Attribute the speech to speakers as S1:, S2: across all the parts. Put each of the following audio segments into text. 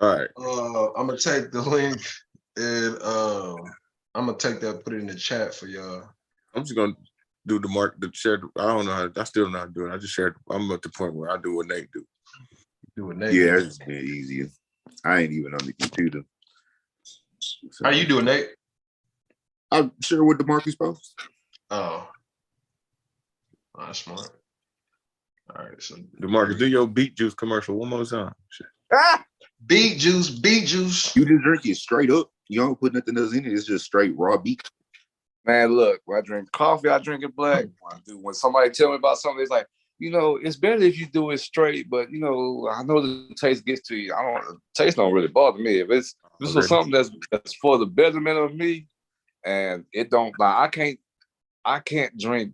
S1: All right.
S2: I'm gonna take the link and I'm gonna take that, put it in the chat for y'all.
S1: I'm just gonna do the share. I don't know how. I still don't know how to do it. I just shared. I'm at the point where I do what Nate do.
S2: Do what Nate.
S3: Yeah, it's been easier. I ain't even on the computer.
S2: So, how you doing, Nate?
S3: I'm sure what DeMarcus post.
S2: Oh, that's smart. All right, so
S1: DeMarcus, do your beet juice commercial one more time.
S2: Beet juice.
S3: You just drink it straight up. You don't put nothing else in it. It's just straight raw beet.
S4: Man, look, when I drink coffee, I drink it black. When somebody tell me about something, it's like, it's better if you do it straight, but I know the taste gets to you. The taste don't really bother me. If this is something that's for the betterment of me, and it don't, like, I can't drink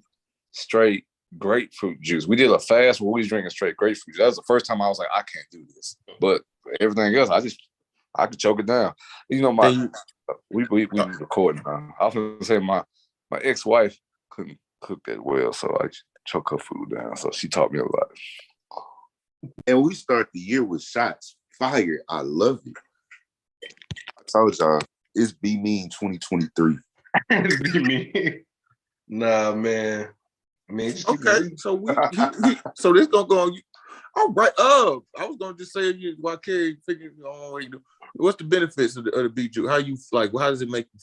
S4: straight grapefruit juice. We did a fast where we was drinking straight grapefruit. That was the first time I was like, I can't do this. But everything else, I could choke it down. We recording now. I was gonna say my ex-wife couldn't cook that well, so I choke her food down. So she taught me a lot.
S3: And we start the year with shots fired. I love it. I told y'all it's Be Mean 2023.
S2: It's Be Mean. Nah, man. I mean,
S1: okay. So so this gonna go on. All right. I was gonna just say why Kerry figured. What's the benefits of the beet juice? How you like? How does it make you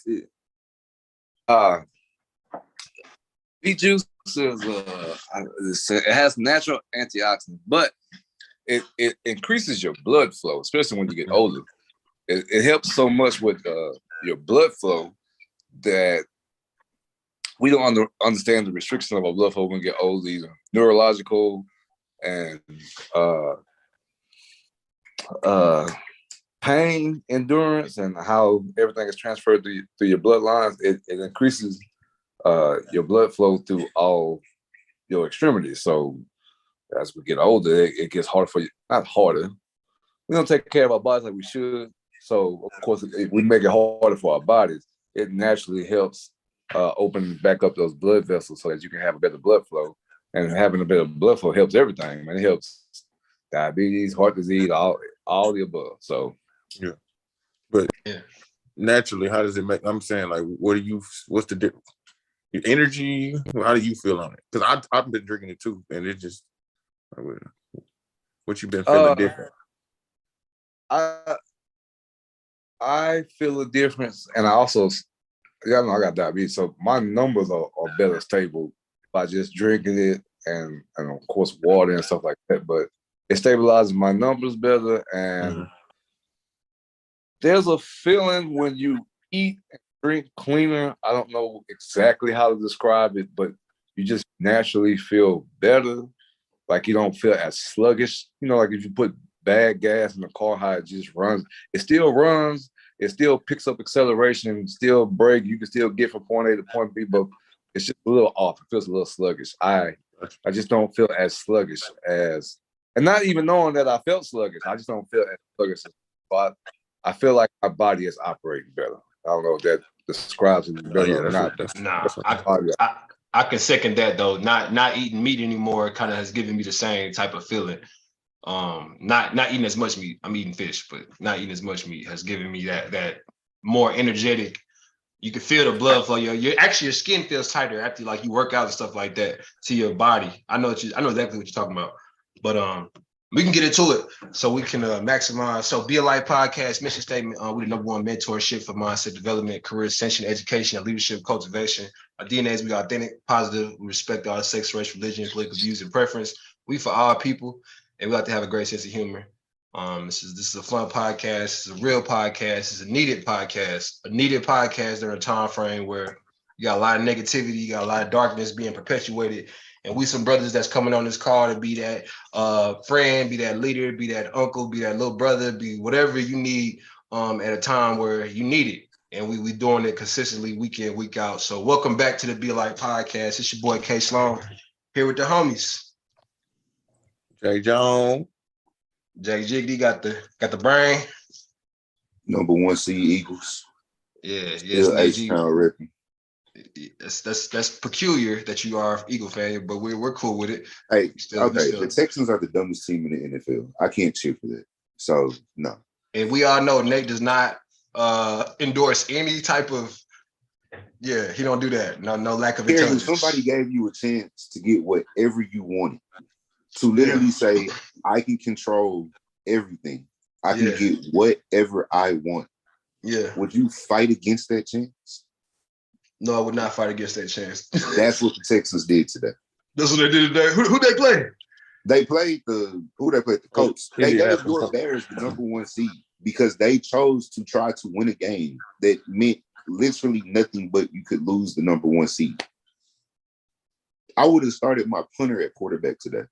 S4: feel? Beet juice is it has natural antioxidants, but it increases your blood flow, especially when you get older. It helps so much with your blood flow that we don't understand the restriction of our blood flow when we get older, either neurological and pain endurance and how everything is transferred through your bloodlines. It increases your blood flow through all your extremities. So as we get older, it gets harder for you. Not harder. We don't take care of our bodies like we should. So of course, we make it harder for our bodies. It naturally helps open back up those blood vessels so that you can have a better blood flow. And having a better blood flow helps everything, man. It helps diabetes, heart disease, all the above. So
S1: yeah. But naturally, how does it make? I'm saying, like, what's the difference? Your energy, how do you feel on it? Because I've been drinking it too, and it just what you been feeling different?
S4: I feel a difference, and I also, I got diabetes, so my numbers are better stable by just drinking it and of course water and stuff like that. But it stabilizes my numbers better, and there's a feeling when you eat and drink cleaner. I don't know exactly how to describe it, but you just naturally feel better. Like you don't feel as sluggish. Like if you put bad gas in the car, how it just runs. It still runs. It still picks up acceleration, still brake. You can still get from point A to point B, but it's just a little off. It feels a little sluggish. I just don't feel as sluggish as, and not even knowing that I felt sluggish, I just don't feel as sluggish. But I feel like my body is operating better. I don't know if that describes it better or not.
S2: I can second that though. Not eating meat anymore kind of has given me the same type of feeling. Not eating as much meat. I'm eating fish, but not eating as much meat has given me that more energetic. You can feel the blood flow. Your skin feels tighter after like you work out and stuff like that to your body. I know exactly what you're talking about. But we can get into it so we can maximize. So Be a Light Podcast mission statement. We're the #1 mentorship for mindset development, career ascension, education, and leadership cultivation. Our DNA is we are authentic, positive. We respect all sex, race, religion, political views, and preference. We for all people, and we like to have a great sense of humor. This is a fun podcast. It's a real podcast. It's a needed podcast. A needed podcast during a time frame where you got a lot of negativity, you got a lot of darkness being perpetuated. And we some brothers that's coming on this call to be that friend, be that leader, be that uncle, be that little brother, be whatever you need at a time where you need it. And we doing it consistently week in, week out. So welcome back to the Be a Light Podcast. It's your boy K Sloan here with the homies.
S1: Jay Jones.
S2: Jay Jiggity got the brain.
S3: #1 seed Eagles.
S2: Yeah.
S3: H-Town repping.
S2: That's peculiar that you are an Eagle fan, but we're cool with it.
S3: Hey, the Texans are the dumbest team in the NFL. I can't cheer for that. So no.
S2: And we all know Nate does not endorse any type of. Yeah, he don't do that. No lack of intelligence.
S3: Somebody gave you a chance to get whatever you wanted. To literally say, I can control everything. I can get whatever I want.
S2: Yeah.
S3: Would you fight against that chance?
S2: No, I would not fight against that chance.
S3: That's what the Texans did today.
S2: That's what they did today. Who they play?
S3: They played the Colts. They gave your Bears the number 1 seed because they chose to try to win a game that meant literally nothing but you could lose the number 1 seed. I would have started my punter at quarterback today.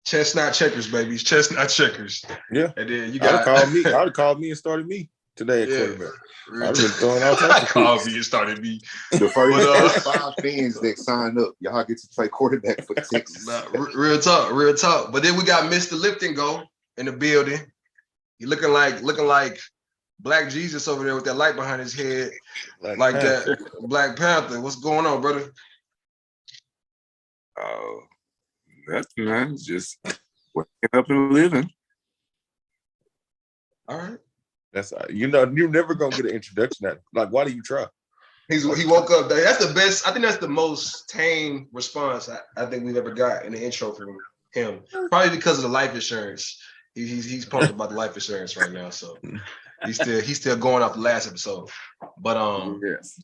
S2: Chestnut checkers, babies. Chestnut checkers.
S1: Yeah.
S2: And then you got
S1: I'd have called me and started me today at quarterback. I'd have been throwing all types of
S2: called me and started me.
S3: The first 5 fans that signed up, y'all get to play quarterback for the Texans.
S2: Real talk. But then we got Mr. Lipton Go in the building. He looking like Black Jesus over there with that light behind his head. That Black Panther. What's going on, brother?
S5: Nothing, man. Just waking up and living.
S2: All right.
S1: That's you're never gonna get an introduction. Like, why do you try?
S2: He woke up. That's the best. I think that's the most tame response I think we've ever got in the intro from him. Probably because of the life insurance. He's pumped about the life insurance right now. So he's still going off the last episode. But
S5: yes.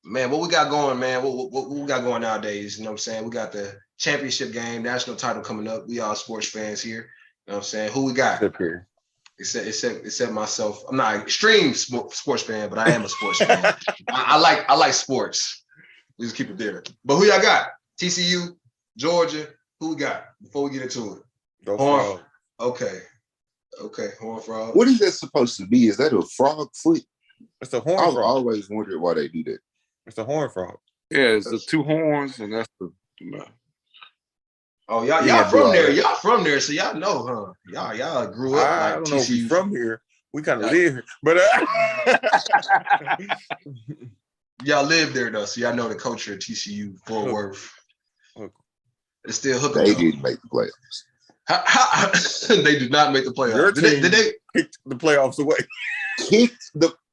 S2: Man, what we got going, man? What we got going nowadays? You know what I'm saying? We got the championship game, national title coming up. We all sports fans here. You know what I'm saying? Who we got? Except myself. I'm not an extreme sports fan, but I am a sports fan. I like sports. We just keep it there. But who y'all got? TCU, Georgia. Who we got? Before we get into it.
S1: Go Frog.
S2: Okay. Horn frog.
S3: What is that supposed to be? Is that a frog foot?
S1: It's a horn frog.
S3: I've always wondered why they do that.
S1: It's a horn frog.
S5: Yeah, it's the 2 horns, and that's the.
S2: Oh, y'all from there. Y'all from there, so y'all know, huh? Y'all grew up
S1: I
S2: like
S1: don't
S2: TCU.
S1: know if we from here. We kind of live here, but
S2: y'all live there though, so y'all know the culture of TCU, Fort Worth. It's still hooking.
S3: They didn't make the playoffs.
S2: They did not make the playoffs.
S1: Your team
S2: did they
S1: kicked the playoffs away?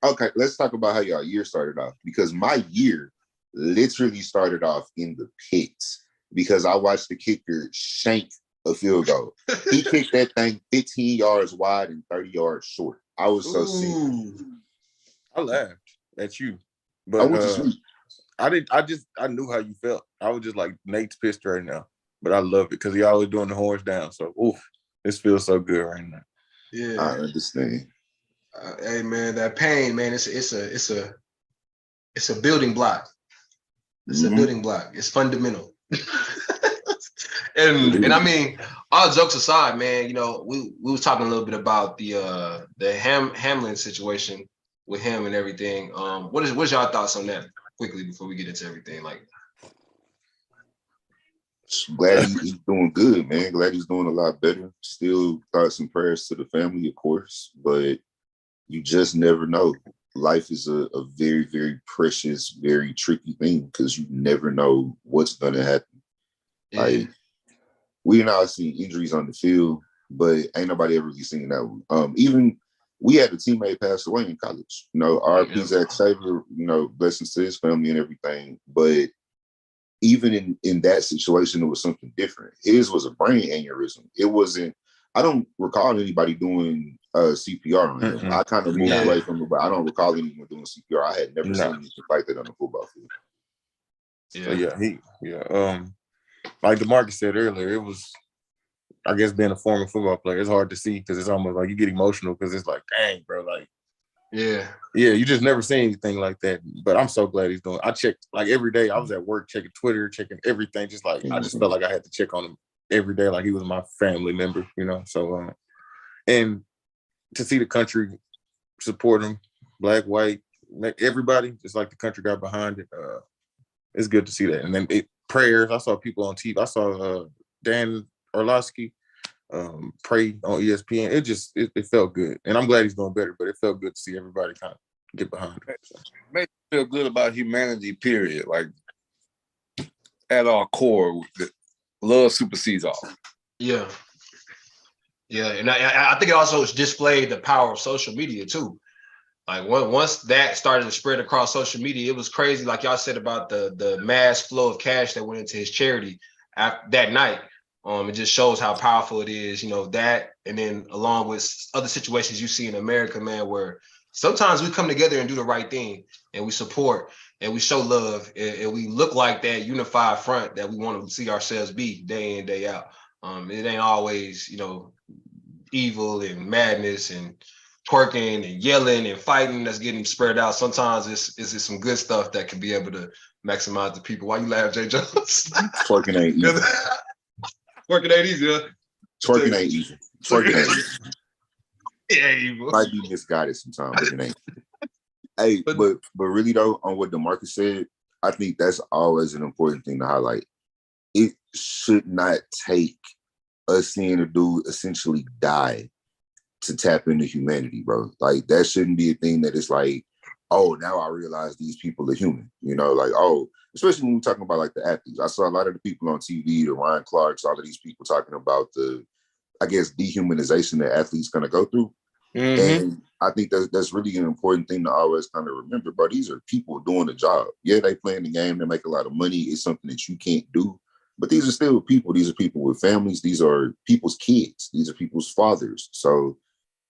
S3: Okay, let's talk about how y'all year started off, because my year literally started off in the pits because I watched the kicker shank a field goal. He kicked that thing 15 yards wide and 30 yards short. I was so sick.
S1: I laughed at you, but
S3: I went to sleep.
S1: I knew how you felt. I was just like, Nate's pissed right now, but I love it because he always doing the horns down. So, this feels so good right now.
S2: Yeah,
S3: I understand.
S2: Hey man, that pain, man, it's a building block. It's a building block. It's fundamental. and I mean, all jokes aside, man, you know, we was talking a little bit about the Hamlin situation with him and everything. What's y'all thoughts on that quickly before we get into everything? Like,
S3: glad he's doing good, man. Glad he's doing a lot better. Still thoughts and prayers to the family, of course, but you just never know. Life is a very, very precious, very tricky thing because you never know what's going to happen.
S2: Yeah.
S3: Like, we now see injuries on the field, but ain't nobody ever really seen that one. Even we had a teammate pass away in college. You know, R.P. Zach Saver, you know, blessings to his family and everything. But even in that situation, it was something different. His was a brain aneurysm. It wasn't, I don't recall anybody doing CPR on him. I kind of moved away from it, but I don't recall anyone doing CPR. I had never seen anything like that on the football field.
S1: Yeah, like DeMarcus said earlier, it was, I guess, being a former football player, it's hard to see because it's almost like you get emotional because it's like, dang, bro, like, yeah, you just never seen anything like that. But I'm so glad he's doing. I checked like every day. I was at work checking Twitter, checking everything. Just like I just felt like I had to check on him every day, like he was my family member, you know. So, and to see the country support him, black, white, everybody, just like the country got behind it. It's good to see that. And then prayers. I saw people on TV. I saw Dan Orlovsky pray on ESPN. It felt good, and I'm glad he's doing better. But it felt good to see everybody kind of get behind it. So.
S5: Makes me feel good about humanity. Period. Like at our core, love supersedes all.
S2: Yeah. Yeah, and I think it also displayed the power of social media too. Like once that started to spread across social media, it was crazy. Like y'all said about the mass flow of cash that went into his charity after that night. It just shows how powerful it is, that, and then along with other situations you see in America, man, where sometimes we come together and do the right thing, and we support and we show love, and we look like that unified front that we want to see ourselves be day in, day out. It ain't always, evil and madness and twerking and yelling and fighting that's getting spread out. Sometimes it's some good stuff that can be able to maximize the people. Why you laugh, Jay Jones?
S3: Twerking ain't easy.
S2: Twerking ain't easy, huh?
S3: Twerking ain't easy. Twerking ain't easy.
S2: Yeah, evil.
S3: Might be misguided sometimes, but it ain't. Hey, but really though, on what DeMarcus said, I think that's always an important thing to highlight. It should not take us seeing a dude essentially die to tap into humanity, bro. Like that shouldn't be a thing that it's like, oh, now I realize these people are human. Like, oh, especially when we're talking about like the athletes. I saw a lot of the people on TV, the Ryan Clarks, all of these people talking about the, I guess, dehumanization that athletes gonna go through. Mm-hmm. And I think that's really an important thing to always kind of remember, bro. These are people doing the job. Yeah, they playing the game, they make a lot of money. It's something that you can't do. But these are still people. These are people with families. These are people's kids. These are people's fathers. So,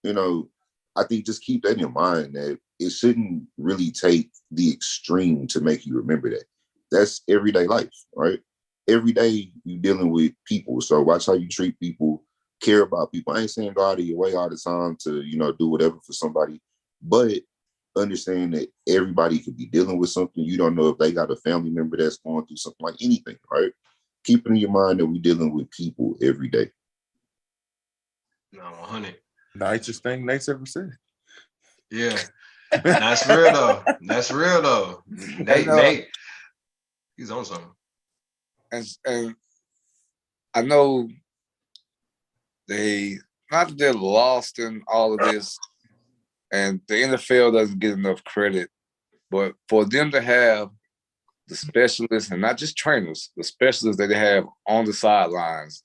S3: I think just keep that in mind that it shouldn't really take the extreme to make you remember that. That's everyday life, right? Every day you're dealing with people. So watch how you treat people, care about people. I ain't saying go out of your way all the time to, do whatever for somebody, but understand that everybody could be dealing with something. You don't know if they got a family member that's going through something, like anything, right? Keep in your mind that we're dealing with people every day.
S2: No, 100.
S1: Nicest thing Nate's ever said.
S2: Yeah. That's real though. That's real though. Nate, he's on something.
S4: And I know not that they're lost in all of this, and the NFL doesn't get enough credit, but for them to have the specialists, and not just trainers, the specialists that they have on the sidelines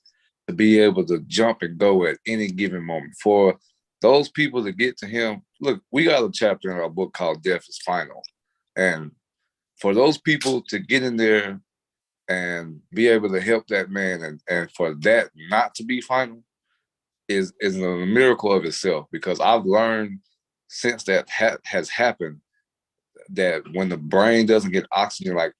S4: to be able to jump and go at any given moment. For those people to get to him, look, we got a chapter in our book called Death is Final. And for those people to get in there and be able to help that man and for that not to be final is a miracle of itself, because I've learned since that has happened that when the brain doesn't get oxygen, like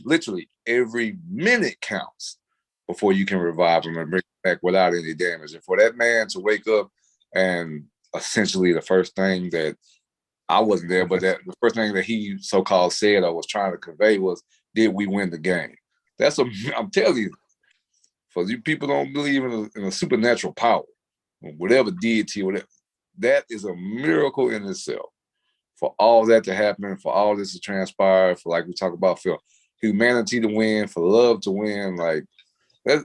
S4: literally every minute counts before you can revive him and bring him back without any damage. And for that man to wake up and essentially the first thing that I wasn't there, but that the first thing that he so-called said or was trying to convey was, did we win the game? I'm telling you, for you people don't believe in a supernatural power, whatever deity, whatever, that is a miracle in itself. For all that to happen, for all this to transpire, for like we talk about, for humanity to win, for love to win, like that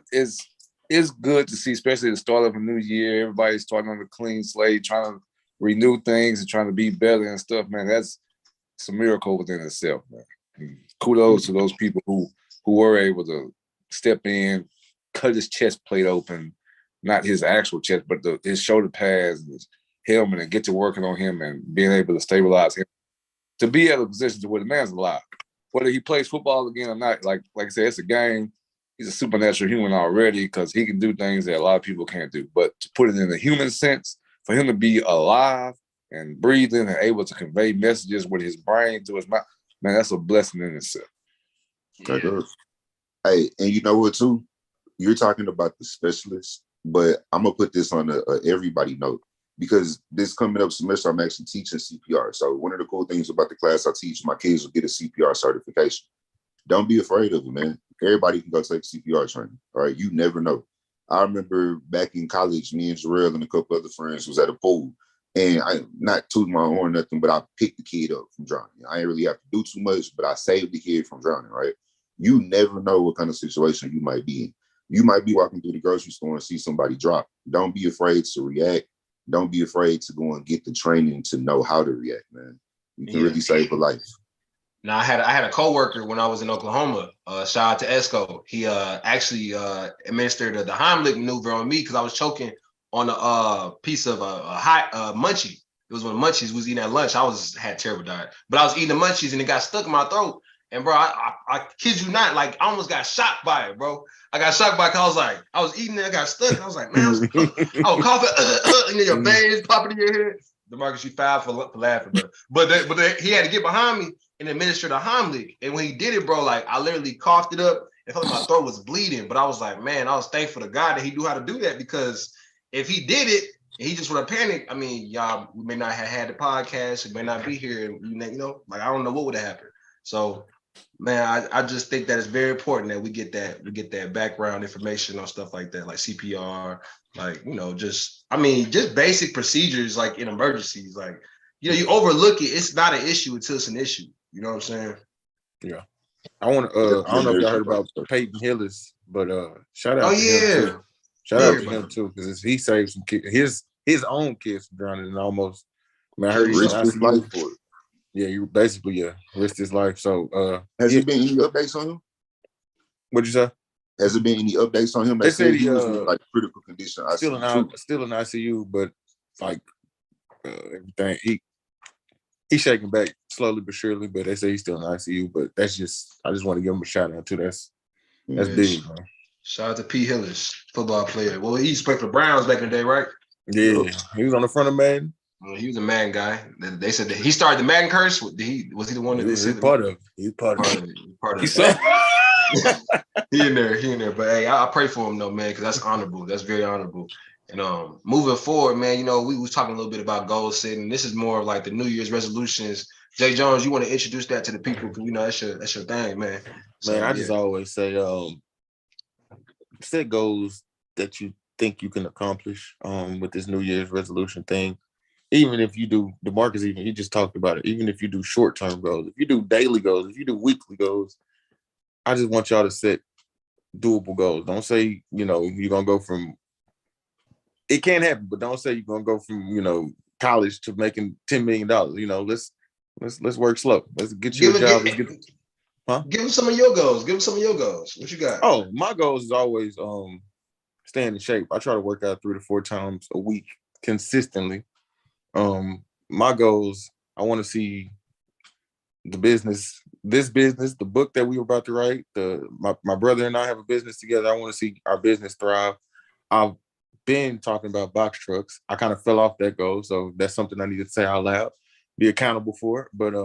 S4: is good to see, especially the start of a new year. Everybody's starting on a clean slate, trying to renew things and trying to be better and stuff, man. It's a miracle within itself, man. And kudos to those people who were able to step in, cut his chest plate open, not his actual chest, but his shoulder pads and his helmet, and get to working on him and being able to stabilize him to be at a position to where the man's alive. Whether he plays football again or not, like I said, it's a game. He's a supernatural human already because he can do things that a lot of people can't do. But to put it in the human sense, for him to be alive and breathing and able to convey messages with his brain to his mouth, man, that's a blessing in itself.
S3: Yeah. Hey, and you know what too? You're talking about the specialists, but I'm gonna put this on a everybody note, because this coming up semester, I'm actually teaching CPR. So one of the cool things about the class I teach, my kids will get a CPR certification. Don't be afraid of it, man. Everybody can go take CPR training. All right, you never know. I remember back in college, me and Jarrell and a couple other friends was at a pool, and I not tooting my horn or nothing, but I picked the kid up from drowning. I didn't really have to do too much, but I saved the kid from drowning. Right? You never know what kind of situation you might be in. You might be walking through the grocery store and see somebody drop. Don't be afraid to react. Don't be afraid to go and get the training to know how to react, man. You can really save a life.
S2: Now, I had a coworker when I was in Oklahoma. Shout out to Esco. He actually administered the Heimlich maneuver on me because I was choking on a piece of a hot munchie. It was when Munchies was eating at lunch. I had terrible diet, but I was eating the Munchies and it got stuck in my throat. And bro, I kid you not, like I almost got shocked by it, bro. I got shocked by it because I was eating it, I got stuck, and I was like, man, I was coughing, and then your veins popping in your head. DeMarcus, you foul for laughing, bro. But he had to get behind me and administer the Heimlich. And when he did it, bro, like I literally coughed it up. It felt like my throat was bleeding. But I was like, man, I was thankful to God that he knew how to do that, because if he did it and he just would have panicked, I mean, y'all, we may not have had the podcast, we may not be here, you know, like I don't know what would have happened. So, man, I just think that it's very important that we get that background information on stuff like that, like CPR, like, you know, just basic procedures like in emergencies. Like, you know, you overlook it. It's not an issue until it's an issue. You know what I'm saying?
S1: Yeah. I want to. I don't know if y'all heard about Peyton Hillis, but shout out to him too. Shout out to him too, because he saved some kids, his own kids from drowning, and almost. I mean, I heard
S3: risked his life for it.
S1: Yeah, you basically risked his life. So
S3: has there been any updates on him?
S1: What'd you say?
S3: Has there been any updates on him?
S1: They said he was
S3: in like critical condition.
S1: Still in ICU, but like everything he's shaking back slowly but surely. But they say he's still in ICU. But I just want to give him a shout out too. That's big, man.
S2: Shout out to P. Hillis, football player. Well, he used to play for the Browns back in the day, right?
S1: Yeah, he was on the front of Madden.
S2: Well, he was a Madden guy. They said that he started the Madden curse. Was he the one that they said?
S1: Part of it. He's part of it.
S2: He in there. But hey, I pray for him though, man, because that's honorable. That's very honorable. And moving forward, man, you know, we was talking a little bit about goal setting. This is more of like the New Year's resolutions. Jay Jones, you want to introduce that to the people, because you know that's your thing, man. So,
S1: man, I just always say, set goals that you think you can accomplish with this New Year's resolution thing. Even if you do, DeMarcus, he just talked about it. Even if you do short-term goals, if you do daily goals, if you do weekly goals, I just want y'all to set doable goals. Don't say, you know, you're gonna go from. It can't happen, but don't say you're gonna go from, you know, college to making $10 million. You know, let's work slow. Let's get you a job.
S2: Give them some of your goals. What you got?
S1: Oh, my goals is always staying in shape. I try to work out 3 to 4 times a week consistently. My goals, I want to see the business, the book that we were about to write, my brother and I have a business together. I want to see our business thrive. I've been talking about box trucks. I kind of fell off that goal, so that's something I need to say out loud, be accountable for it. But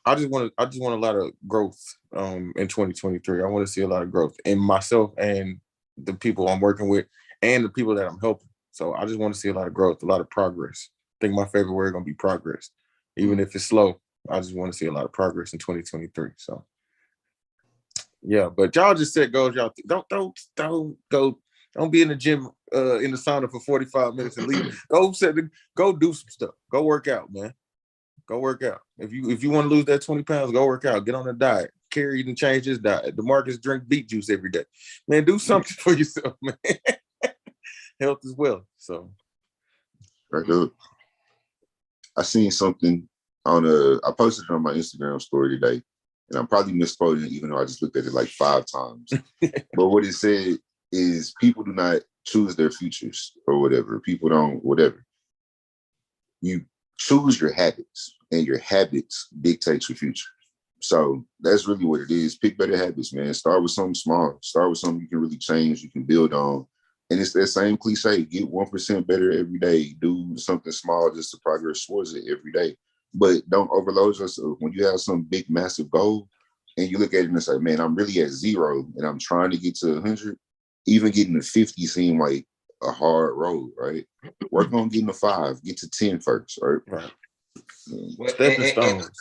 S1: I just want a lot of growth in 2023. I want to see a lot of growth in myself and the people I'm working with and the people that I'm helping. So I just want to see a lot of growth, a lot of progress. I think my favorite word is going to be progress. Even if it's slow, I just want to see a lot of progress in 2023. So yeah, but y'all just set goals. Y'all don't be in the gym in the sauna for 45 minutes and leave. Go do some stuff. Go work out, man. Go work out. If you want to lose that 20 pounds, go work out. Get on a diet. Kerry even change his diet. DeMarcus drink beet juice every day. Man, do something for yourself, man. Health as well. So
S3: right good. I seen something on I posted it on my Instagram story today, and I'm probably misquoting it, even though I just looked at it like 5 times. But what it said is people do not choose their futures or whatever. People don't, whatever. You choose your habits, and your habits dictate your future. So that's really what it is. Pick better habits, man. Start with something small. Start with something you can really change, you can build on. And it's that same cliche, get 1% better every day. Do something small just to progress towards it every day. But don't overload yourself. When you have some big, massive goal and you look at it and say, man, I'm really at 0 and I'm trying to get to 100, even getting to 50 seemed like a hard road, right? Work on getting to 5, get to 10 first, right?
S1: Stepping stones.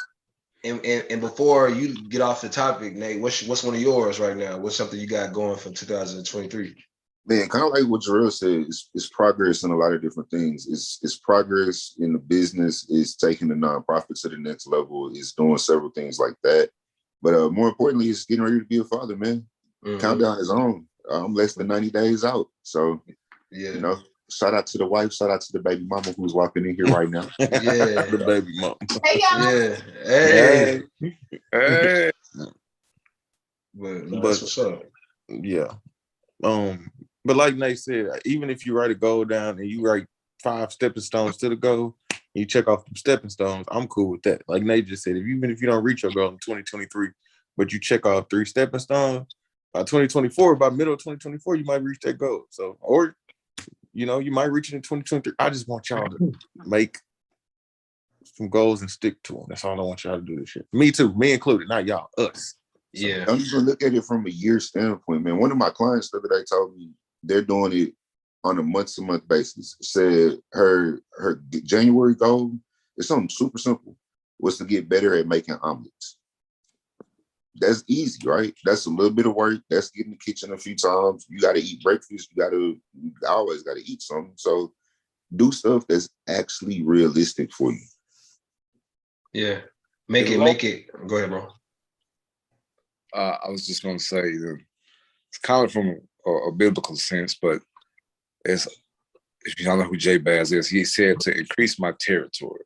S2: And before you get off the topic, Nate, what's one of yours right now? What's something you got going for 2023?
S3: Man, kind of like what Jarrell said, it's progress in a lot of different things. It's progress in the business, it's taking the nonprofit to the next level, it's doing several things like that. But more importantly, it's getting ready to be a father, man. Mm-hmm. Countdown is on. I'm less than 90 days out. So, you know, shout out to the wife, shout out to the baby mama who's walking in here right now.
S2: Yeah,
S1: the baby mama.
S6: Hey, y'all.
S2: Yeah.
S1: Hey.
S2: But that's what's up.
S1: Yeah. But like Nate said, even if you write a goal down and you write 5 stepping stones to the goal, you check off the stepping stones, I'm cool with that. Like Nate just said, even if you don't reach your goal in 2023, but you check off 3 stepping stones, by 2024, by middle of 2024, you might reach that goal. So, or, you know, you might reach it in 2023. I just want y'all to make some goals and stick to them. That's all I want y'all to do this shit. Me too, me included, not y'all, us.
S3: So yeah. I'm just gonna look at it from a year standpoint, man. One of my clients the other day told me they're doing it on a month-to-month basis. Said her January goal is something super simple, was to get better at making omelets. That's easy, right? That's a little bit of work. That's getting in the kitchen a few times. You got to eat breakfast. You always got to eat something. So do stuff that's actually realistic for you.
S2: Yeah, make it. Go ahead, bro.
S4: I was just going to say that it's kind of from a biblical sense, but it's, if you don't know who Jay Baz is, he said to increase my territory.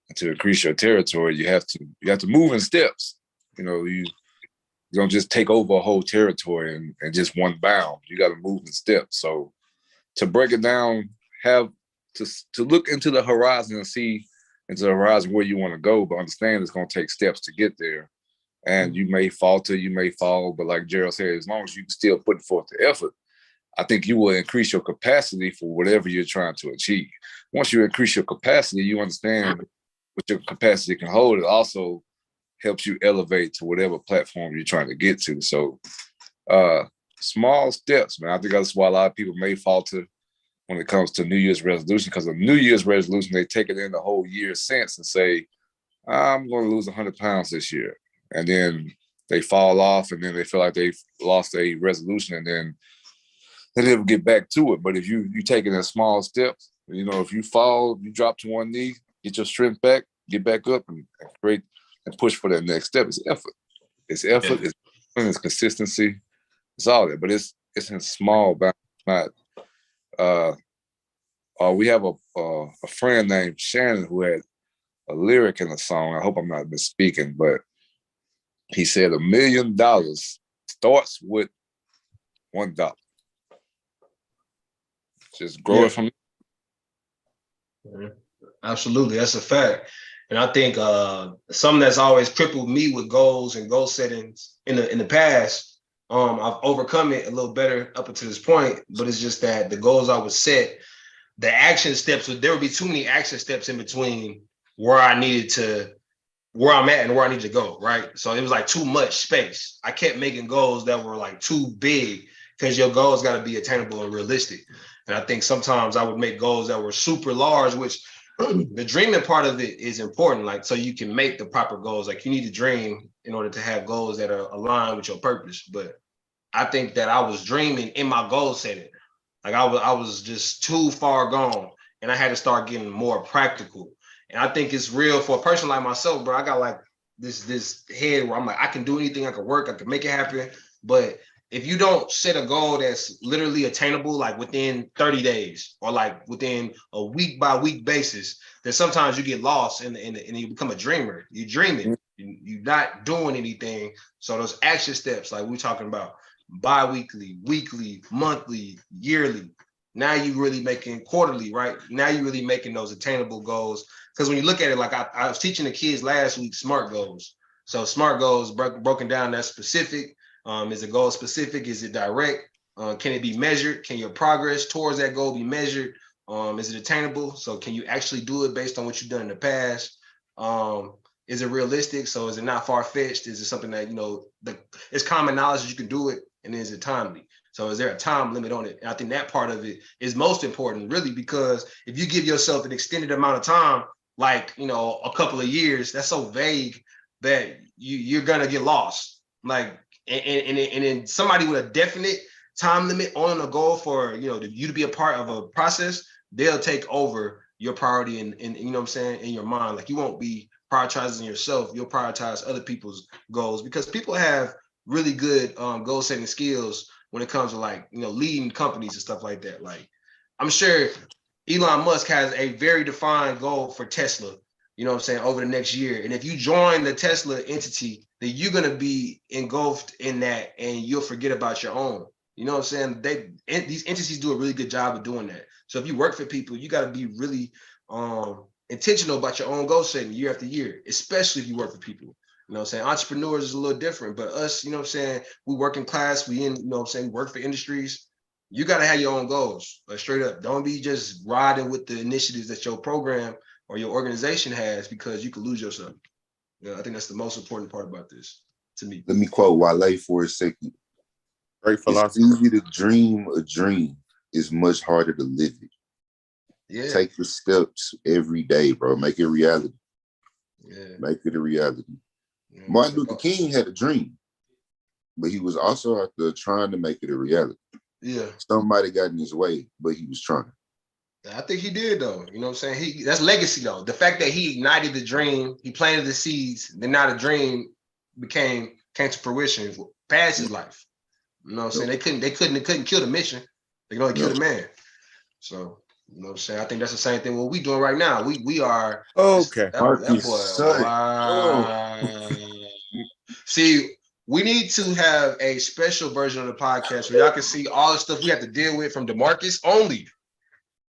S4: And to increase your territory, you have to move in steps. You know, you don't just take over a whole territory and just one bound. You got to move in steps. So to break it down, have to look into the horizon and see into the horizon where you want to go, but understand it's going to take steps to get there. And you may falter, you may fall, but like Gerald said, as long as you still put forth the effort, I think you will increase your capacity for whatever you're trying to achieve. Once you increase your capacity, you understand what your capacity can hold. It also helps you elevate to whatever platform you're trying to get to. So small steps, man. I think that's why a lot of people may falter when it comes to New Year's resolution, because a New Year's resolution, they take it in the whole year since and say, I'm going to lose 100 pounds this year. And then they fall off, and then they feel like they've lost a resolution, and then they never get back to it. But if you take it in small steps, you know, if you fall, you drop to one knee, get your strength back, get back up, and create and push for that next step. It's effort. It's effort. Yeah. It's consistency. It's all that. But it's in small bounds. Not. We have a friend named Shannon who had a lyric in a song. I hope I'm not misspeaking, but he said $1 million starts with $1. Just grow it from.
S2: Absolutely, that's a fact. And I think something that's always crippled me with goals and goal settings in the past, I've overcome it a little better up until this point. But it's just that the goals I would set, the action steps, there would be too many action steps in between where I'm at and where I need to go, right? So it was like too much space. I kept making goals that were like too big because your goals got to be attainable and realistic. And I think sometimes I would make goals that were super large, which the dreaming part of it is important. Like, so you can make the proper goals. Like, you need to dream in order to have goals that are aligned with your purpose. But I think that I was dreaming in my goal setting. Like I was just too far gone, and I had to start getting more practical. And I think it's real for a person like myself, bro. I got like this head where I'm like, I can do anything, I can work, I can make it happen. But if you don't set a goal that's literally attainable, like within 30 days or like within a week by week basis, then sometimes you get lost and you become a dreamer. You're dreaming, you're not doing anything. So those action steps, like we're talking about, bi-weekly, weekly, monthly, yearly. Now you really making quarterly, right? Now you really making those attainable goals. Because when you look at it, like I was teaching the kids last week, SMART goals. So SMART goals broken down, that's specific. Is it goal specific? Is it direct? Can it be measured? Can your progress towards that goal be measured? Is it attainable? So can you actually do it based on what you've done in the past? Is it realistic? So is it not far-fetched? Is it something that, you know, it's common knowledge that you can do it, and is it timely? So is there a time limit on it? And I think that part of it is most important, really, because if you give yourself an extended amount of time, like, you know, a couple of years, that's so vague that you're gonna get lost. Like, and then somebody with a definite time limit on a goal for, you know, you to be a part of a process, they'll take over your priority and you know what I'm saying, in your mind. Like, you won't be prioritizing yourself, you'll prioritize other people's goals, because people have really good goal setting skills when it comes to, like, you know, leading companies and stuff like that. Like, I'm sure Elon Musk has a very defined goal for Tesla, you know what I'm saying, over the next year. And if you join the Tesla entity, then you're going to be engulfed in that and you'll forget about your own. You know what I'm saying? These entities do a really good job of doing that. So if you work for people, you got to be really intentional about your own goal setting year after year, especially if you work for people. You know what I'm saying? Entrepreneurs is a little different, but us, you know what I'm saying? We work in class, you know what I'm saying? Work for industries. You got to have your own goals, like straight up. Don't be just riding with the initiatives that your program or your organization has because you could lose yourself. You know, I think that's the most important part about this to me.
S3: Let me quote Wale for a second.
S1: Great philosophy.
S3: It's easy to dream a dream. It's much harder to live it.
S2: Yeah.
S3: Take the steps every day, bro. Make it reality.
S2: Yeah.
S3: Make it a reality. Martin Luther King had a dream, but he was also out there trying to make it a reality.
S2: Yeah.
S3: Somebody got in his way, but he was trying.
S2: I think he did, though. You know what I'm saying? That's legacy, though. The fact that he ignited the dream, he planted the seeds, then now the dream came to fruition past his life. You know what I'm saying? They couldn't kill the mission. They can only kill the man. So, you know what I'm saying? I think that's the same thing what we doing right now. We are
S1: okay.
S2: That boy. Wow. See, we need to have a special version of the podcast where y'all can see all the stuff we have to deal with from DeMarcus only.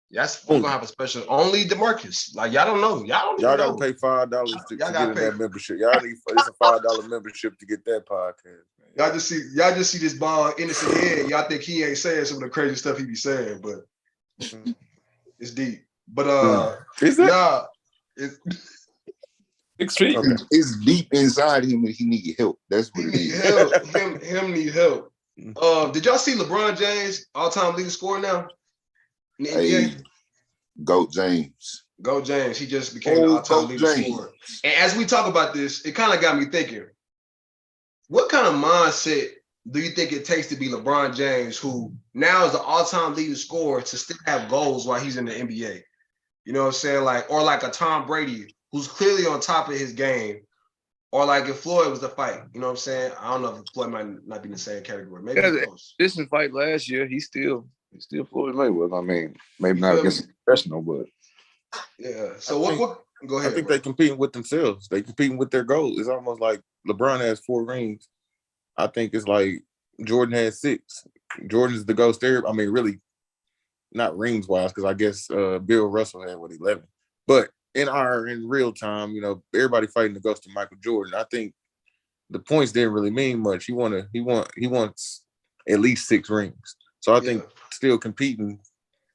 S2: Yes, we're gonna have a special only DeMarcus. Like y'all don't know. Y'all
S1: gotta pay $5 to get in that membership. Y'all need it's a $5 membership to get that podcast.
S2: Man. Y'all just see this bald innocent head. Y'all think he ain't saying some of the crazy stuff he be saying, but it's deep. But
S1: is that
S3: it's deep inside him and he need help. That's what it is.
S2: Help. him need help. Did y'all see LeBron James all-time leading scorer now? In the NBA?
S3: Goat James.
S2: Goat James. He just became the all-time leading scorer. And as we talk about this, it kind of got me thinking, what kind of mindset do you think it takes to be LeBron James, who now is the all-time leading scorer, to still have goals while he's in the NBA? You know what I'm saying? Like, or like a Tom Brady, who's clearly on top of his game, or like if Floyd was the fight. You know what I'm saying? I don't know if Floyd might not be in the same category. Maybe close.
S4: This is fight last year. He's still Floyd Mayweather. I mean, maybe not against a professional, but
S2: yeah. So what? Go ahead.
S1: I think they're competing with themselves. They competing with their goals. It's almost like LeBron has 4 rings. I think it's like Jordan has 6. Jordan's the GOAT there. I mean, really, not rings wise, because I guess Bill Russell had 11. But in real time, you know, everybody fighting the ghost of Michael Jordan. I think the points didn't really mean much. He wants at least 6 rings. So I think still competing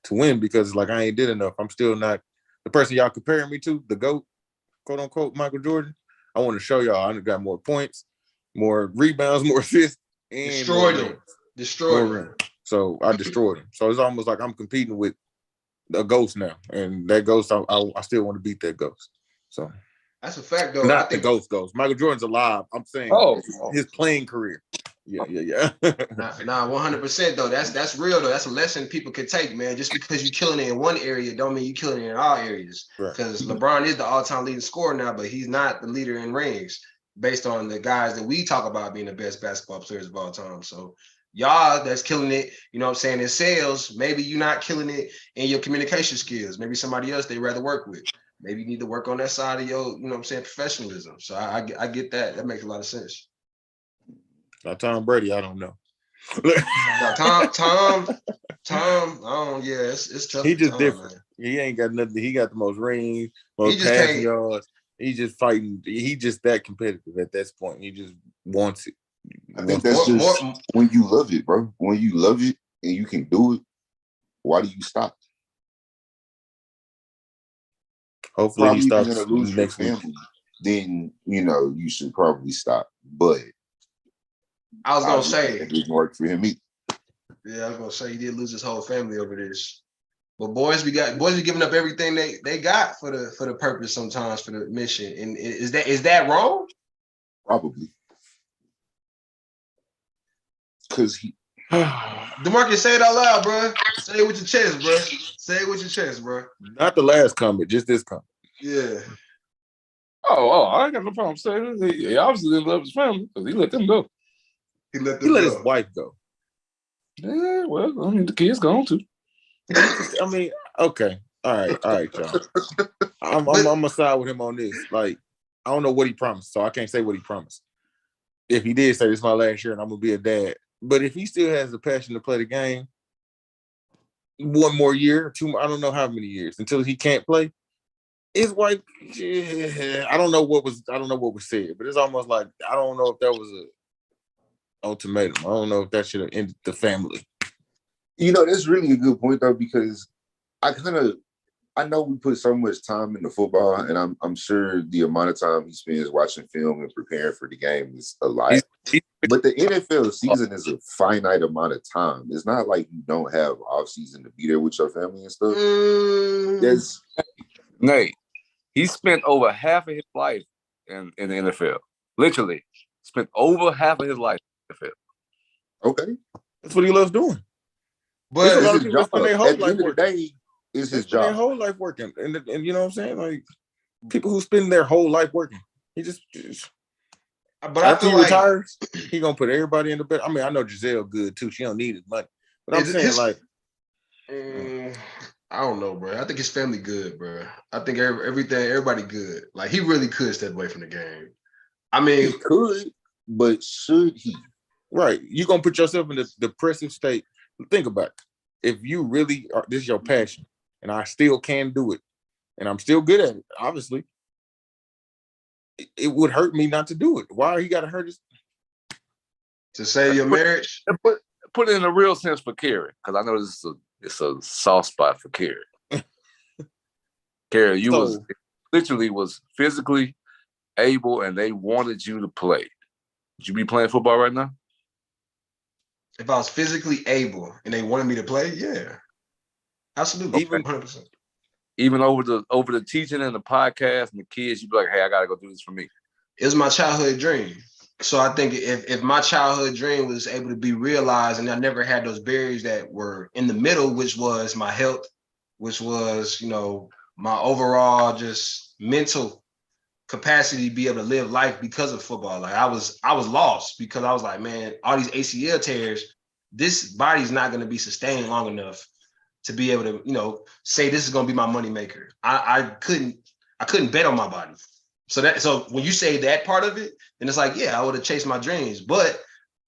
S1: to win, because like I ain't did enough. I'm still not the person y'all comparing me to, the GOAT, quote unquote, Michael Jordan. I want to show y'all I got more points, more rebounds, more assists, and
S2: destroyed him.
S1: So I destroyed him. So it's almost like I'm competing with a ghost now, and that ghost, I still want to beat that ghost. So
S2: that's a fact, though.
S1: Not the ghost. Michael Jordan's alive. I'm saying his playing career. Yeah.
S2: Nah, 100% though. That's real though. That's a lesson people can take, man. Just because you're killing it in one area, don't mean you're killing it in all areas. Because LeBron is the all-time leading scorer now, but he's not the leader in rings based on the guys that we talk about being the best basketball players of all time. So y'all that's killing it, you know what I'm saying, in sales, maybe you're not killing it in your communication skills. Maybe somebody else they'd rather work with. Maybe you need to work on that side of your, you know what I'm saying, professionalism. So I get that. That makes a lot of sense.
S1: Now, Tom Brady, I don't know.
S2: Now, Tom, it's tough.
S1: He just different. Man. He ain't got nothing. He got the most rings, most passing yards. He's just fighting. He just that competitive at this point. He just wants it.
S3: I think that's just when you love it, bro. When you love it and you can do it, why do you stop?
S1: Hopefully he stops next week.
S3: Then, you know, you should probably stop. But
S2: I was gonna say
S3: it didn't work for him either.
S2: Yeah, I was gonna say he did lose his whole family over this. But boys be giving up everything they got for the purpose sometimes, for the mission. And is that wrong?
S3: Probably. Because he
S2: DeMarcus, say it out loud, bro. Say it with your chest, bro. Say it with your chest, bro.
S1: Not the last comment, just this comment.
S2: Yeah.
S4: Oh, I ain't got no problem saying it. He obviously didn't love his family because he let them go.
S2: He let
S1: his wife go.
S4: Yeah, well, I mean, the kid's gone too.
S1: I mean, okay. All right, y'all. I'm gonna side with him on this. Like, I don't know what he promised, so I can't say what he promised. If he did say this is my last year and I'm gonna be a dad, But if he still has the passion to play the game, one more year, two more, I don't know how many years until he can't play. His wife, I don't know what was said, but it's almost like I don't know if that was a ultimatum. I don't know if that should have ended the family.
S3: You know, that's really a good point though, because I know we put so much time into football, and I'm sure the amount of time he spends watching film and preparing for the game is a lot. But the NFL season is a finite amount of time. It's not like you don't have off season to be there with your family and stuff. There's
S4: Nate, he spent over half of his life in the NFL. Literally, spent over half of his life in the NFL.
S3: Okay,
S1: that's what he loves doing.
S3: But it's a lot of people spend their whole life working. Is his job.
S1: Their whole life working, and you know what I'm saying? Like people who spend their whole life working, he just but after he retires, he gonna put everybody in the bed. I mean, I know Giselle good too. She don't need his money, but I'm saying
S2: I don't know, bro. I think his family good, bro. I think everybody good. Like he really could step away from the game. I mean,
S3: he could, but should he?
S1: Right, you gonna put yourself in a depressive state. Think about it. If you really are, this is your passion, and I still can do it, and I'm still good at it, obviously, it would hurt me not to do it. Why he got to hurt us?
S2: To save your marriage?
S4: Put it in a real sense for Kerry, because I know it's a soft spot for Kerry. Kerry, you was physically able, and they wanted you to play. Would you be playing football right now?
S2: If I was physically able and they wanted me to play, yeah, absolutely, 100%.
S4: Even over the teaching and the podcast and the kids, you'd be like, "Hey, I gotta go do this for me."
S2: It was my childhood dream. So I think if my childhood dream was able to be realized, and I never had those barriers that were in the middle, which was my health, which was my overall just mental capacity to be able to live life because of football. Like I was lost because I was like, man, all these ACL tears, this body's not going to be sustained long enough to be able to, say this is going to be my money maker. I couldn't bet on my body. So when you say that part of it, then it's like, yeah, I would have chased my dreams. But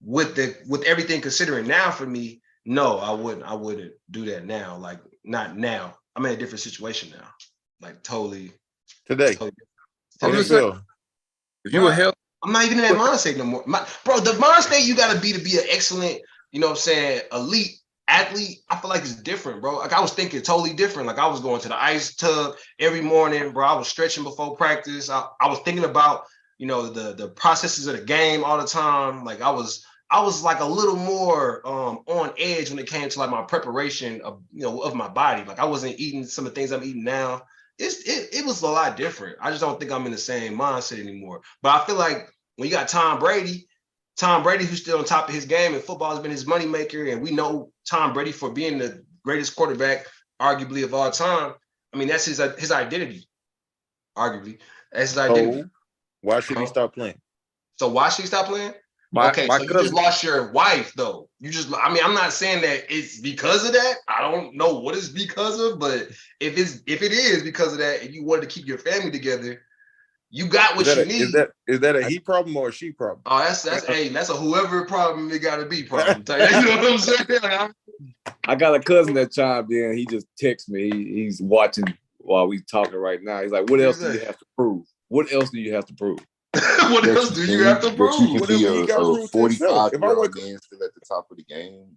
S2: with everything considering now for me, no, I wouldn't do that now. Like not now. I'm in a different situation now. Like totally
S1: today.
S4: I'm just saying, if you were held,
S2: I'm not even in that mindset no more. Bro, the mindset you gotta be to be an excellent, elite athlete, I feel like it's different, bro. Like I was thinking totally different. Like I was going to the ice tub every morning, bro. I was stretching before practice. I was thinking about, the processes of the game all the time. Like I was like a little more on edge when it came to like my preparation of my body. Like I wasn't eating some of the things I'm eating now. It was a lot different. I just don't think I'm in the same mindset anymore. But I feel like when you got Tom Brady, who's still on top of his game, and football has been his moneymaker, and we know Tom Brady for being the greatest quarterback, arguably, of all time. I mean, that's his identity, arguably. That's his identity.
S1: Why should he stop playing?
S2: So why should he stop playing? So you just lost your wife, though. I'm not saying that it's because of that. I don't know what it's because of, but if it is because of that, and you wanted to keep your family together, you got what you need.
S1: Is that a he problem or a she problem?
S2: Oh, that's a whoever problem it gotta be problem. You know what I'm saying?
S4: I got a cousin that chimed in. He just texted me. He's watching while we talking right now. He's like, "What else do you have to prove? What else do you have to prove?"
S2: What else do you have to prove?
S3: You can be a 45-year-old man still at the top of the game.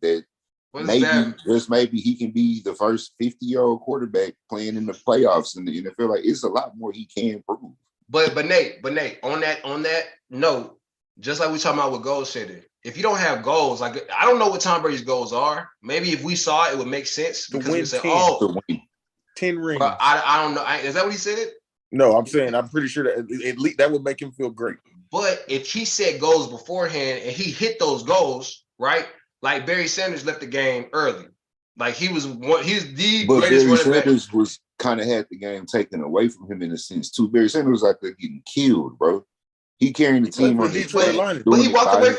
S3: Maybe he can be the first 50-year-old quarterback playing in the playoffs in the NFL. Like it's a lot more he can prove.
S2: But Nate, on that note, just like we talking about with goal setting, if you don't have goals, like I don't know what Tom Brady's goals are. Maybe if we saw it would make sense because we say,
S1: 10 rings.
S2: But I don't know. Is that what he said?
S1: No, I'm saying I'm pretty sure that at least that would make him feel great.
S2: But if he set goals beforehand and he hit those goals, right? Like Barry Sanders left the game early. Like he was the greatest
S3: Barry Sanders was kind of had the game taken away from him in a sense too. Barry Sanders was like getting killed, bro. He carrying the team on his
S2: back. But he walked away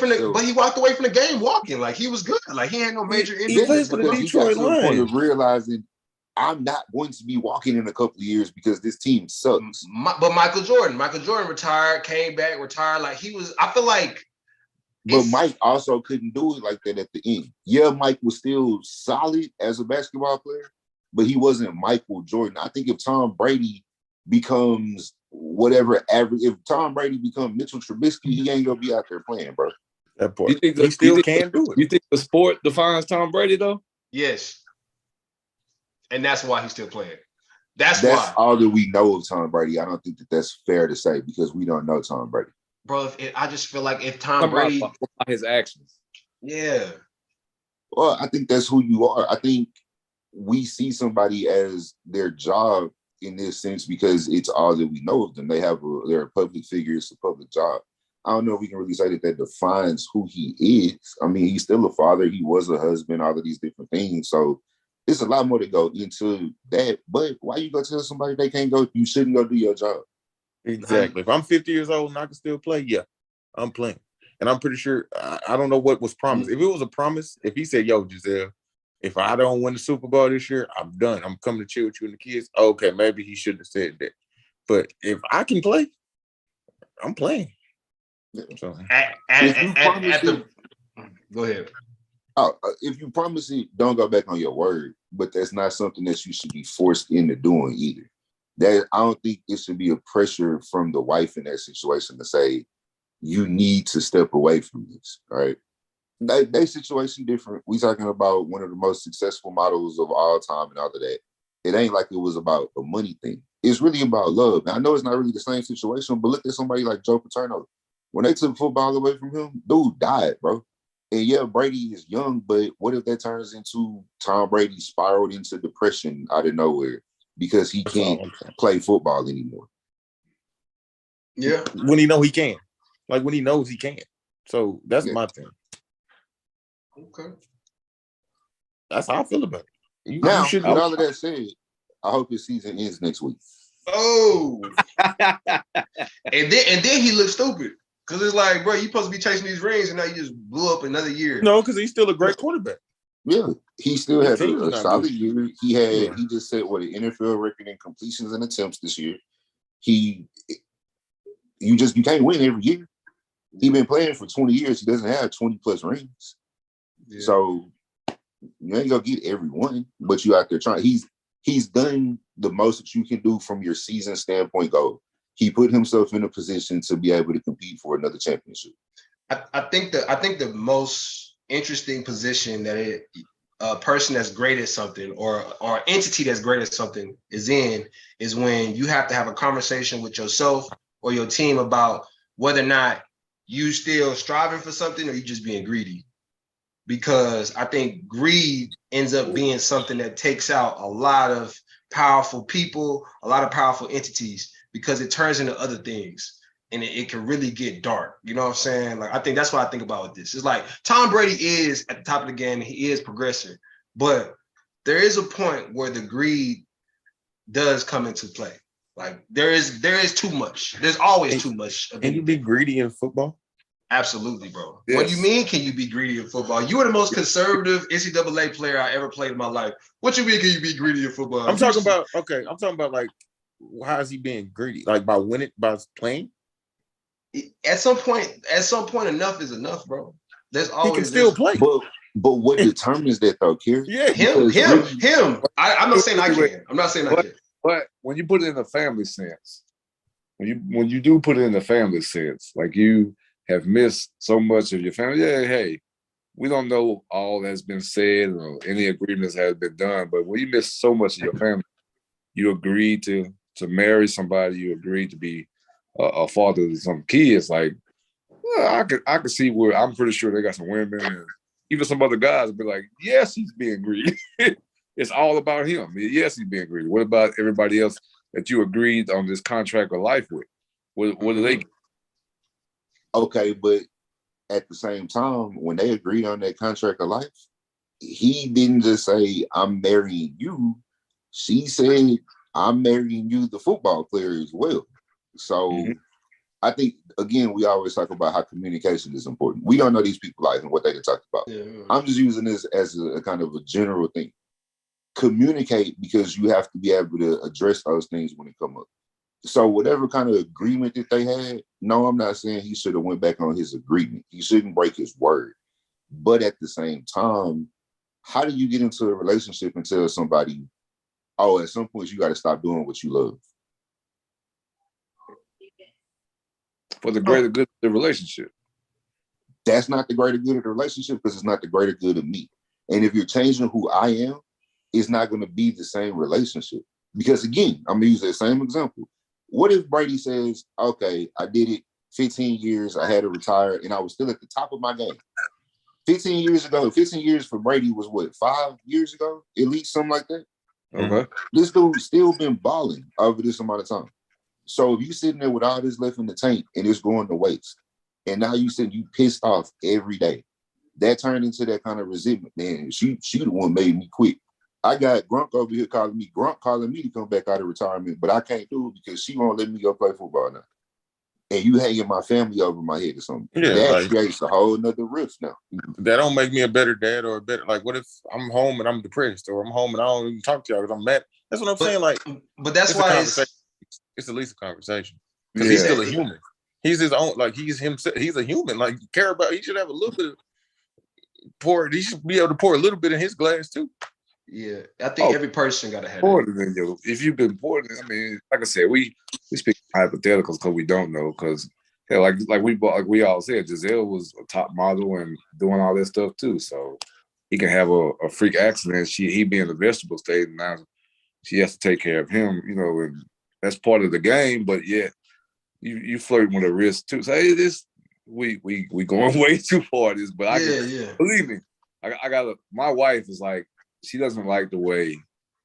S2: from the game walking. Like he was good. Like he had no major injuries.
S1: He got to the point
S3: of realizing I'm not going to be walking in a couple of years because this team sucks.
S2: But Michael Jordan retired, came back, retired. Like he was. I feel like
S3: But Mike also couldn't do it like that at the end. Yeah, Mike was still solid as a basketball player, but he wasn't Michael Jordan. I think if Tom Brady becomes whatever average, if Tom Brady becomes Mitchell Trubisky, he ain't gonna be out there playing, bro.
S1: That part. He still can do it.
S4: You think the sport defines Tom Brady though?
S2: Yes. And that's why he's still playing. That's why.
S3: All that we know of Tom Brady. I don't think that's fair to say because we don't know Tom Brady.
S2: Bro, I just feel like if Tom Brady...
S4: his actions.
S2: Yeah.
S3: Well, I think that's who you are. I think we see somebody as their job in this sense because it's all that we know of them. They're a public figure. It's a public job. I don't know if we can really say that defines who he is. I mean, he's still a father. He was a husband, all of these different things. So it's a lot more to go into that. But why you go tell somebody they can't go? You shouldn't go do your job.
S1: Exactly. If I'm 50 years old and I can still play, yeah, I'm playing. And I'm pretty sure, I don't know what was promised. If it was a promise, if he said, yo, Giselle, if I don't win the Super Bowl this year, I'm done. I'm coming to chill with you and the kids. Okay, maybe he shouldn't have said that. But if I can play, I'm playing. So,
S2: go ahead.
S3: If you promise it, don't go back on your word. But that's not something that you should be forced into doing either. I don't think it should be a pressure from the wife in that situation to say, you need to step away from this, right? Their situation different. We talking about one of the most successful models of all time and all of that. It ain't like it was about a money thing. It's really about love. Now, I know it's not really the same situation, but look at somebody like Joe Paterno. When they took football away from him, dude died, bro. And yeah, Brady is young, but what if that turns into Tom Brady spiraled into depression out of nowhere because he can't play football anymore?
S2: Yeah.
S1: When he know he can. Like when he knows he can. So that's my thing.
S2: Okay.
S1: That's how I feel about it.
S3: Now, with all of that said, I hope his season ends next week.
S2: Oh. and then he looks stupid. Because it's like, bro, you supposed to be chasing these rings and now you just blew up another year.
S1: No, because he's still a great quarterback.
S3: Yeah, he still had a solid year. He just set an NFL record in completions and attempts this year. You can't win every year. He's been playing for 20 years. He doesn't have 20 plus rings. Yeah. So you ain't gonna get every one, but you out there trying. He's done the most that you can do from your season standpoint goal. He put himself in a position to be able to compete for another championship.
S2: I think the most interesting position that a person that's great at something or an entity that's great at something is when you have to have a conversation with yourself or your team about whether or not you still striving for something or you just being greedy. Because I think greed ends up being something that takes out a lot of powerful people, a lot of powerful entities, because it turns into other things and it can really get dark. You know what I'm saying? Like, I think that's what I think about with this. It's like Tom Brady is at the top of the game. He is progressing, but there is a point where the greed does come into play. Like there is too much. There's always too much.
S1: Can you be greedy in football?
S2: Absolutely, bro. Yes. What do you mean, can you be greedy in football? You were the most conservative NCAA player I ever played in my life. What you mean, can you be greedy in football?
S1: I'm talking about like, how is he being greedy? Like by playing?
S2: At some point, enough is enough, bro. There's always
S1: he can still play.
S3: But what determines that though, Kerry?
S1: Yeah,
S2: him. I'm not saying I can. I'm not saying I can.
S4: But when you put it in the family sense, when you do put it in the family sense, like you have missed so much of your family. Yeah, hey, we don't know all that's been said or any agreements that have been done, but when you miss so much of your family, you agreed to marry somebody, you agreed to be a father to some kids. Like, well, I could see where I'm pretty sure they got some women and even some other guys would be like, yes, he's being greedy. It's all about him. Yes, he's being greedy. What about everybody else that you agreed on this contract of life with? What do they get?
S3: Okay, but at the same time, when they agreed on that contract of life, he didn't just say, I'm marrying you. She said, I'm marrying you, the football player, as well. So I think, again, we always talk about how communication is important. We don't know these people life and what they can talk about. Yeah. I'm just using this as a kind of a general thing. Communicate, because you have to be able to address those things when they come up. So whatever kind of agreement that they had, No, I'm not saying he should have went back on his agreement. He shouldn't break his word. But at the same time, how do you get into a relationship and tell somebody, oh, at some point you got to stop doing what you love?
S4: For the greater good of the relationship.
S3: That's not the greater good of the relationship because it's not the greater good of me. And if you're changing who I am, it's not going to be the same relationship. Because again, I'm going to use that same example. What if Brady says, okay, I did it 15 years, I had to retire, and I was still at the top of my game. 15 years for Brady was what, 5 years ago? At least something like that.
S4: Okay.
S3: This dude still been balling over this amount of time. So if you sitting there with all this left in the tank and it's going to waste, and now you pissed off every day, that turned into that kind of resentment. Man, she the one made me quit. I got Grunk over here calling me to come back out of retirement, but I can't do it because she won't let me go play football now. And you hanging my family over my head or something. Yeah, that creates a whole nother rift now.
S1: That don't make me a better dad or a better, like, what if I'm home and I'm depressed, or I'm home and I don't even talk to y'all because I'm mad? That's what I'm saying. Like,
S2: but that's why
S1: it's at least a conversation. Because he's still a human. He's his own, like, he's himself. He's a human. Like, he should have a little bit of he should be able to pour a little bit in his glass too.
S2: Yeah, I think every person got to have
S4: that. If you've been bored, I mean, like I said, we speak hypotheticals because we don't know. Because like we all said, Giselle was a top model and doing all that stuff too. So he can have a freak accident. He be in the vegetable state, and now she has to take care of him. You know, and that's part of the game. But yet, you flirting with a risk too. So hey, we going way too far. This, but believe me, I got my wife is like. She doesn't like the way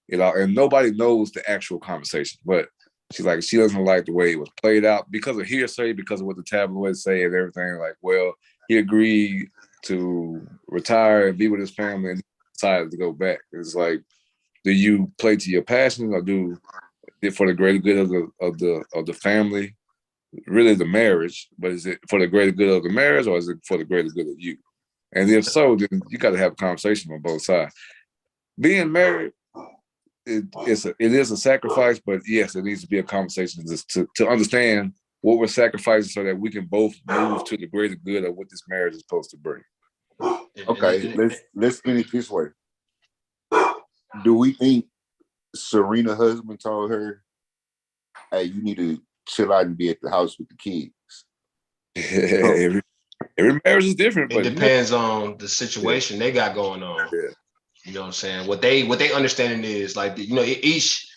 S4: and nobody knows the actual conversation, but she doesn't like the way it was played out because of hearsay, because of what the tabloids say and everything. Like, well, he agreed to retire and be with his family and decided to go back. It's like, do you play to your passion or do it for the greater good of the family? Really, the marriage, but is it for the greater good of the marriage or is it for the greater good of you? And if so, then you got to have a conversation on both sides. Being married, it is a sacrifice, but yes, it needs to be a conversation to understand what we're sacrificing so that we can both move to the greater good of what this marriage is supposed to bring.
S3: Okay, let's finish this way. Do we think Serena's husband told her, hey, you need to chill out and be at the house with the kids?
S4: Every marriage is different.
S2: It depends on the situation they got going on.
S3: Yeah.
S2: You know what I'm saying? What they understanding is like, you know, each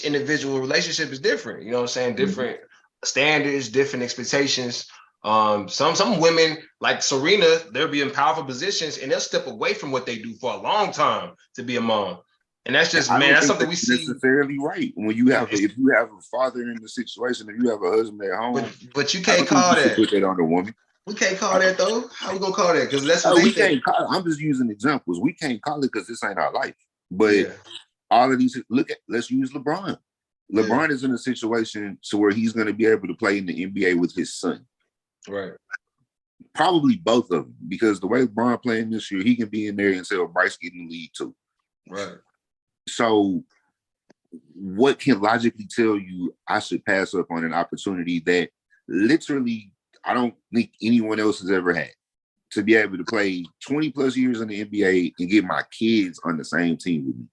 S2: individual relationship is different. You know what I'm saying? Different standards, different expectations. Some women like Serena, they'll be in powerful positions and they'll step away from what they do for a long time to be a mom. And that's just, that's something we see.
S3: Necessarily right. When you have if you have a father in the situation, if you have a husband at home,
S2: but you can't call that.
S3: Put that on the woman.
S2: We can't call that though. How we gonna call that? Because that's what
S3: we can't call it. I'm just using examples. We can't call it because this ain't our life. But all of these, let's use LeBron. LeBron is in a situation to where he's going to be able to play in the NBA with his son.
S2: Right.
S3: Probably both of them, because the way LeBron playing this year, he can be in there until Bryce get in the league too.
S2: Right.
S3: So what can logically tell you I should pass up on an opportunity that literally I don't think anyone else has ever had, to be able to play 20 plus years in the NBA and get my kids on the same team with me?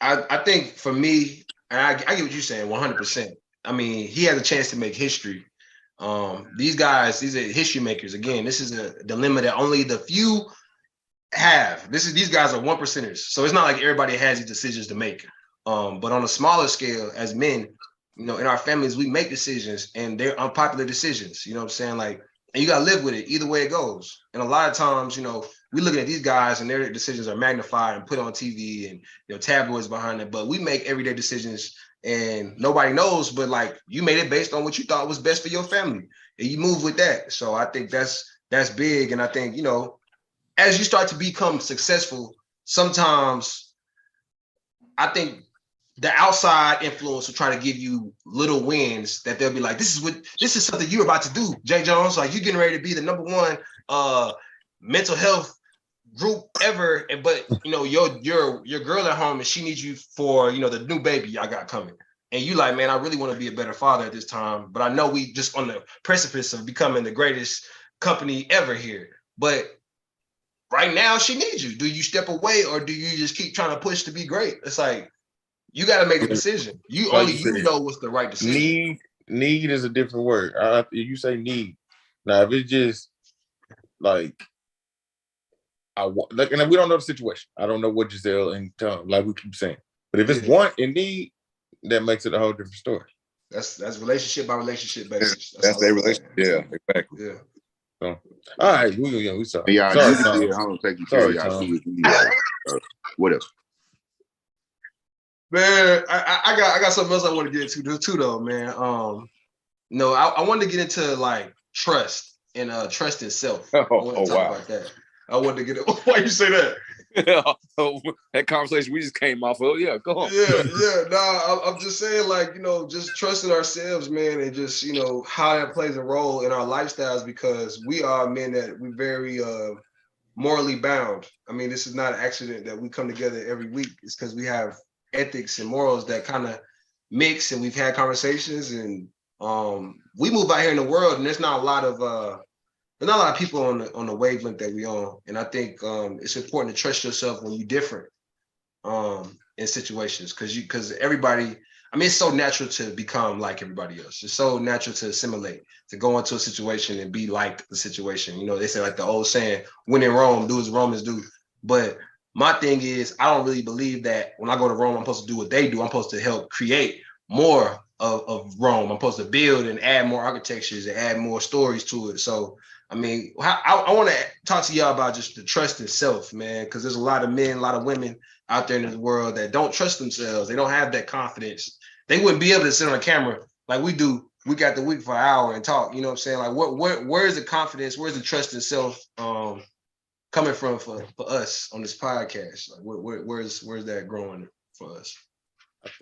S2: I think for me, and I get what you're saying 100%. I mean, he has a chance to make history. These guys, these are history makers. Again, this is a dilemma that only the few have. These guys are 1%ers. So it's not like everybody has these decisions to make. But on a smaller scale, as men, you know, in our families, we make decisions and they're unpopular decisions. You know what I'm saying? Like, and you got to live with it either way it goes. And a lot of times, you know, we looking at these guys and their decisions are magnified and put on TV and, you know, tabloids behind it. But we make everyday decisions and nobody knows. But like, you made it based on what you thought was best for your family and you move with that. So I think that's big. And I think, you know, as you start to become successful, sometimes I think the outside influence will try to give you little wins that they'll be like, this is something you're about to do, Jay Jones. Like, you're getting ready to be the #1 mental health group ever. But you know, your girl at home and she needs you for, you know, the new baby y'all got coming. and you like, man, I really want to be a better father at this time, but I know we just on the precipice of becoming the greatest company ever here. But right now, she needs you. Do you step away or do you just keep trying to push to be great? It's like, you got to make a decision. You
S1: like
S2: only you know what's the right decision.
S1: Need is a different word. You say need. Now, if it's just like, and we don't know the situation. I don't know what Giselle and Tom, like we keep saying. But if it's want and need, that makes it a whole different story.
S2: That's relationship by relationship basis.
S4: That's their relationship. Yeah, exactly.
S2: Yeah.
S1: So, all right, we saw.
S3: Yeah,
S1: sorry,
S3: Tom. Taking care of y'all kids anyway. What else?
S2: Man, I got something else I want to get into too, though, man. No, I wanted to get into like trust and trust in self. I want to talk about that. I wanted to get it. Why you say that?
S4: That conversation we just came off of. Yeah, go on.
S2: Yeah. Nah, I'm just saying, like, just trusting ourselves, man, and just how that plays a role in our lifestyles, because we are men that we're very morally bound. I mean, this is not an accident that we come together every week. It's because we have ethics and morals that kind of mix, and we've had conversations, and we move out here in the world, and there's not a lot of people on the wavelength that we on. And I think it's important to trust yourself when you're different in situations, because everybody, I mean, it's so natural to become like everybody else. It's so natural to assimilate, to go into a situation and be like the situation. They say, like the old saying, when in Rome, do as Romans do. But my thing is, I don't really believe that when I go to Rome, I'm supposed to do what they do. I'm supposed to help create more of Rome. I'm supposed to build and add more architectures and add more stories to it. So, I mean, I want to talk to y'all about just the trust in self, man, because there's a lot of men, a lot of women out there in this world that don't trust themselves. They don't have that confidence. They wouldn't be able to sit on a camera like we do week after week for an hour and talk. You know what I'm saying? Like, where's the confidence? Where's the trust in self coming from for us on this podcast? Like, where's that growing for us?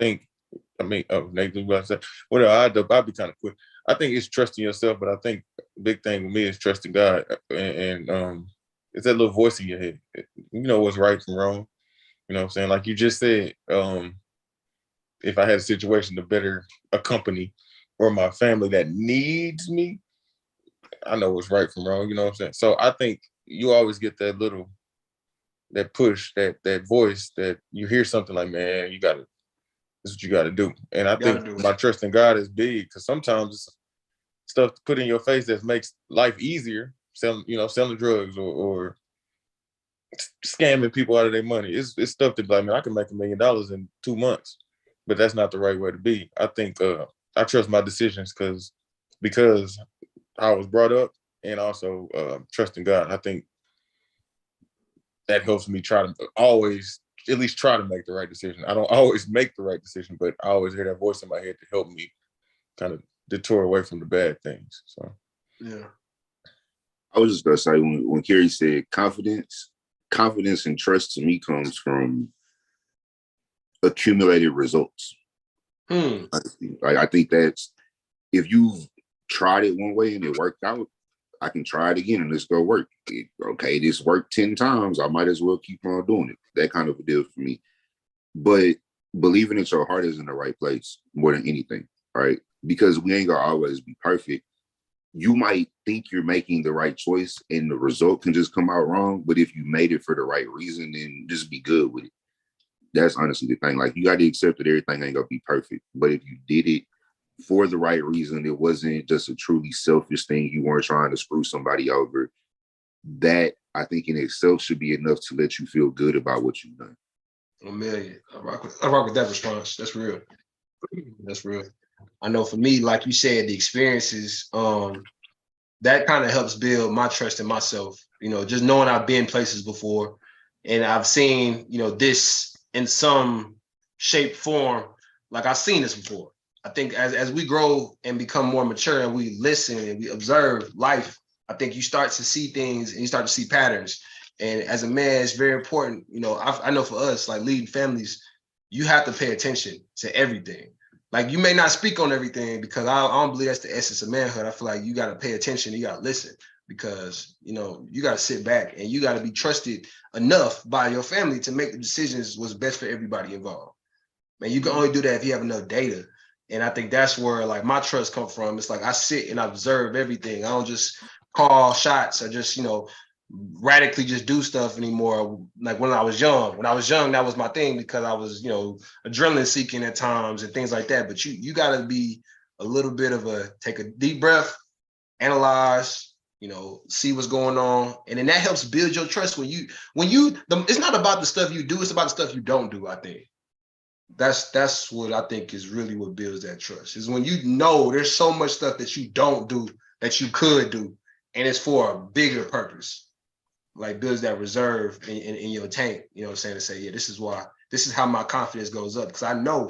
S1: Nathan, what I said. Well, I'll be kind of quick. I think it's trusting yourself, but I think the big thing with me is trusting God, and it's that little voice in your head. You know what's right from wrong. You know what I'm saying? Like you just said, if I had a situation to better a company or my family that needs me, I know what's right from wrong. You know what I'm saying? So I think you always get that push, that voice that you hear something like, man, this is what you got to do. And I think my trust in God is big, because sometimes it's stuff to put in your face that makes life easier, selling drugs or scamming people out of their money. It's stuff that, like, man, I can make $1 million in 2 months, but that's not the right way to be. I think I trust my decisions because I was brought up, and also trusting God. I think that helps me try to always at least try to make the right decision. I don't always make the right decision, but I always hear that voice in my head to help me kind of detour away from the bad things. So,
S2: yeah.
S3: I was just gonna say, when Kerry said confidence and trust to me comes from accumulated results. I think that's, if you've tried it one way and it worked out, I can try it again and it's gonna work. Okay, this worked 10 times. I might as well keep on doing it. That kind of a deal for me. But believing that your heart is in the right place more than anything, right? Because we ain't gonna always be perfect. You might think you're making the right choice and the result can just come out wrong. But if you made it for the right reason, then just be good with it. That's honestly the thing. Like, you got to accept that everything ain't gonna be perfect. But if you did it for the right reason, it wasn't just a truly selfish thing, you weren't trying to screw somebody over, that I think in itself should be enough to let you feel good about what you've done.
S2: $1 million. I rock with that response. That's real. That's real. I know for me, like you said, the experiences, that kind of helps build my trust in myself. Just knowing I've been places before and I've seen, this in some shape, form, like I've seen this before. I think as we grow and become more mature and we listen and we observe life, I think you start to see things and you start to see patterns. And as a man, it's very important. I know for us, like leading families, you have to pay attention to everything. Like, you may not speak on everything, because I don't believe that's the essence of manhood. I feel like you got to pay attention, you got to listen, because, you got to sit back and you got to be trusted enough by your family to make the decisions what's best for everybody involved. Man, you can only do that if you have enough data. And I think that's where like my trust come from. It's like I sit and observe everything. I don't just call shots or just, radically just do stuff anymore. Like when I was young, that was my thing because I was, adrenaline seeking at times and things like that. But you got to be a little bit of take a deep breath, analyze, see what's going on. And then that helps build your trust it's not about the stuff you do, it's about the stuff you don't do, I think. That's what I think is really what builds that trust, is when there's so much stuff that you don't do that you could do, and it's for a bigger purpose, like builds that reserve in your tank, you know what I'm saying, to say, yeah, this is how my confidence goes up, because I know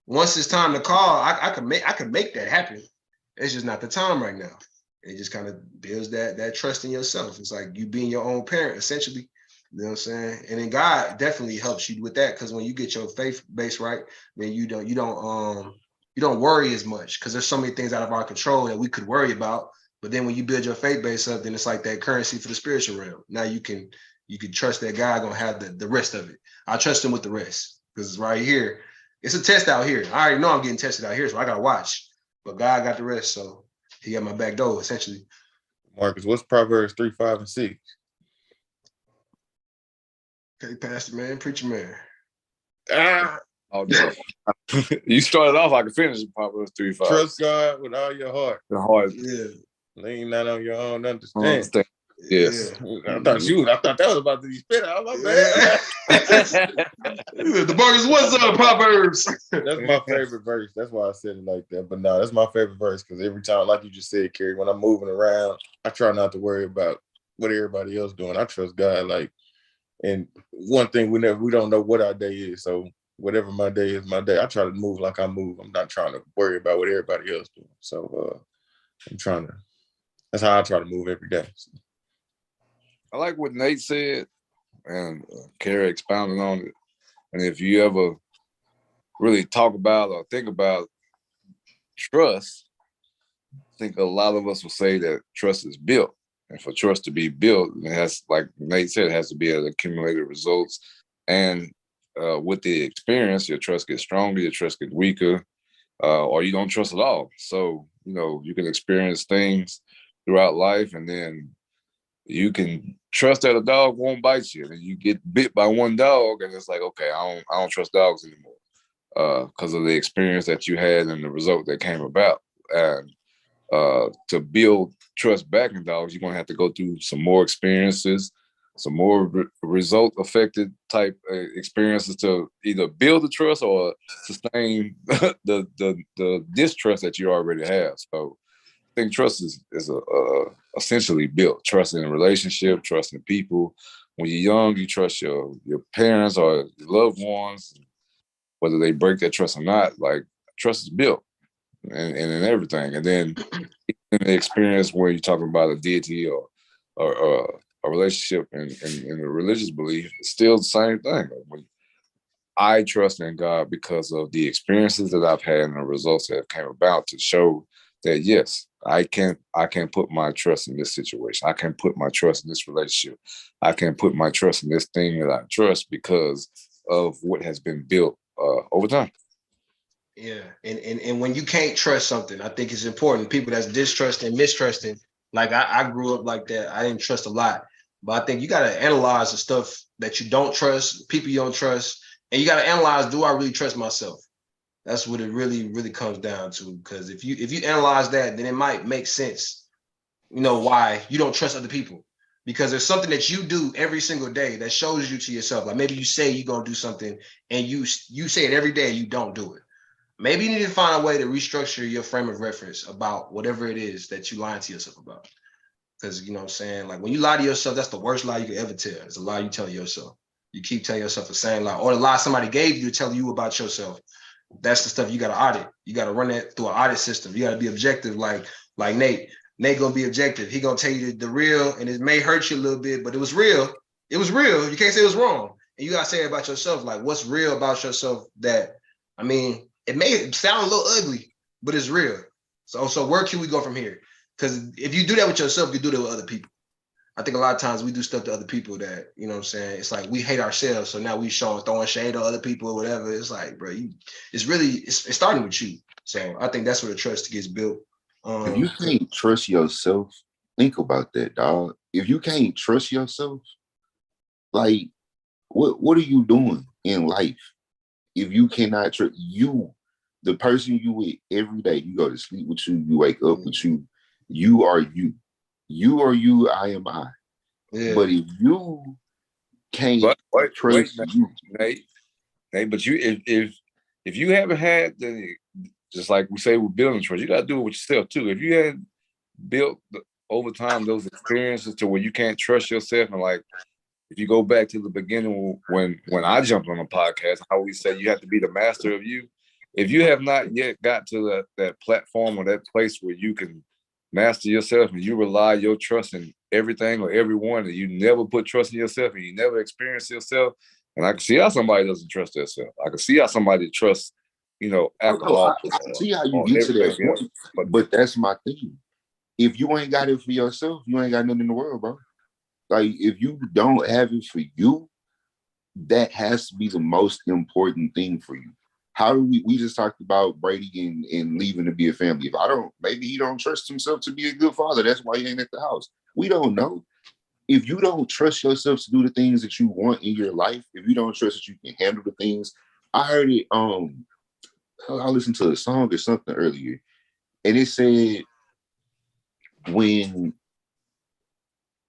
S2: once it's time to call, I can make that happen. It's just not the time right now. It just kind of builds that trust in yourself. It's like you being your own parent, essentially. You know what I'm saying? And then God definitely helps you with that, because when you get your faith base right, then you don't worry as much, because there's so many things out of our control that we could worry about. But then when you build your faith base up, then it's like that currency for the spiritual realm. Now you can trust that God gonna have the rest of it. I trust him with the rest, because right here, it's a test out here. I already know I'm getting tested out here, so I gotta watch. But God got the rest, so he got my back door, essentially.
S1: Marcus, what's Proverbs 3, 5, and 6?
S2: Okay, Pastor man, preacher man.
S4: Oh, you started off, I can finish Proverbs 3, 5.
S1: Trust God with all your heart.
S4: The heart.
S1: Yeah. Lean not on your own understanding.
S4: Yes.
S1: Yeah. I thought that was about to be spit out. My bad.
S2: The Marcus, what's up, Proverbs?
S1: That's my favorite verse. That's why I said it like that. But no, that's my favorite verse, because every time, like you just said, Kerry, when I'm moving around, I try not to worry about what everybody else doing. I trust God. And one thing, we don't know what our day is. So whatever my day is, my day. I try to move like I move. I'm not trying to worry about what everybody else doing. So that's how I try to move every day. So.
S4: I like what Nate said, and Kerry expounded on it. And if you ever really talk about or think about trust, I think a lot of us will say that trust is built. And for trust to be built, it has, like Nate said, it has to be an accumulated results. And with the experience, your trust gets stronger, your trust gets weaker, or you don't trust at all. So, you can experience things throughout life, and then you can trust that a dog won't bite you. And you get bit by one dog, and it's like, okay, I don't trust dogs anymore because of the experience that you had and the result that came about. And to build trust back in dogs, you're going to have to go through some more experiences, some more result affected type experiences to either build the trust or sustain the distrust that you already have. So I think trust is essentially built. Trust in a relationship, trust in people. When you're young, you trust your parents or your loved ones, whether they break that trust or not. Like, trust is built and in everything. And then in the experience where you're talking about a deity or a relationship and a religious belief, it's still the same thing. I trust in God because of the experiences that I've had and the results that came about to show that, yes, I can put my trust in this situation. I can put my trust in this relationship. I can put my trust in this thing that I trust because of what has been built over time.
S2: Yeah, and when you can't trust something, I think it's important. People that's distrusting, mistrusting, like I grew up like that. I didn't trust a lot. But I think you got to analyze the stuff that you don't trust, people you don't trust, and you got to analyze, do I really trust myself? That's what it really, really comes down to. Because if you analyze that, then it might make sense, why you don't trust other people. Because there's something that you do every single day that shows you to yourself. Like maybe you say you're going to do something and you say it every day and you don't do it. Maybe you need to find a way to restructure your frame of reference about whatever it is that you lying to yourself about. Because, you know what I'm saying? Like when you lie to yourself, that's the worst lie you could ever tell. It's a lie you tell yourself. You keep telling yourself the same lie, or the lie somebody gave you to tell you about yourself. That's the stuff you got to audit. You got to run that through an audit system. You got to be objective, like Nate. Nate gonna be objective. He gonna tell you the real, and it may hurt you a little bit, but it was real. It was real. You can't say it was wrong. And you gotta say it about yourself. Like what's real about yourself that, it may sound a little ugly, but it's real. So where can we go from here? Because if you do that with yourself, you do that with other people. I think a lot of times we do stuff to other people that, you know what I'm saying? It's like we hate ourselves. So now we throwing shade on other people or whatever. It's like, bro, it's starting with you. So I think that's where the trust gets built.
S3: If you can't trust yourself, think about that, dog. If you can't trust yourself, like what are you doing in life? If you cannot trust you, the person you with every day, you go to sleep with you, you wake up with you, you are you. You are you, I am I. Yeah. But if you can't trust you,
S4: Nate, but you if you haven't had the, just like we say with building trust, you got to do it with yourself too. If you had built over time those experiences to where you can't trust yourself, and like if you go back to the beginning when I jumped on the podcast, how we say you have to be the master of you. If you have not yet got to that platform or that place where you can master yourself and you rely your trust in everything or everyone, and you never put trust in yourself and you never experience yourself, and I can see how somebody doesn't trust themselves. I can see how somebody trusts, alcohol.
S3: I see how you get to that point, but that's my thing. If you ain't got it for yourself, you ain't got nothing in the world, bro. Like, if you don't have it for you, that has to be the most important thing for you. How do we just talked about Brady and leaving to be a family. Maybe he don't trust himself to be a good father. That's why he ain't at the house. We don't know. If you don't trust yourself to do the things that you want in your life, if you don't trust that you can handle the things, I heard it, I listened to a song or something earlier, and it said when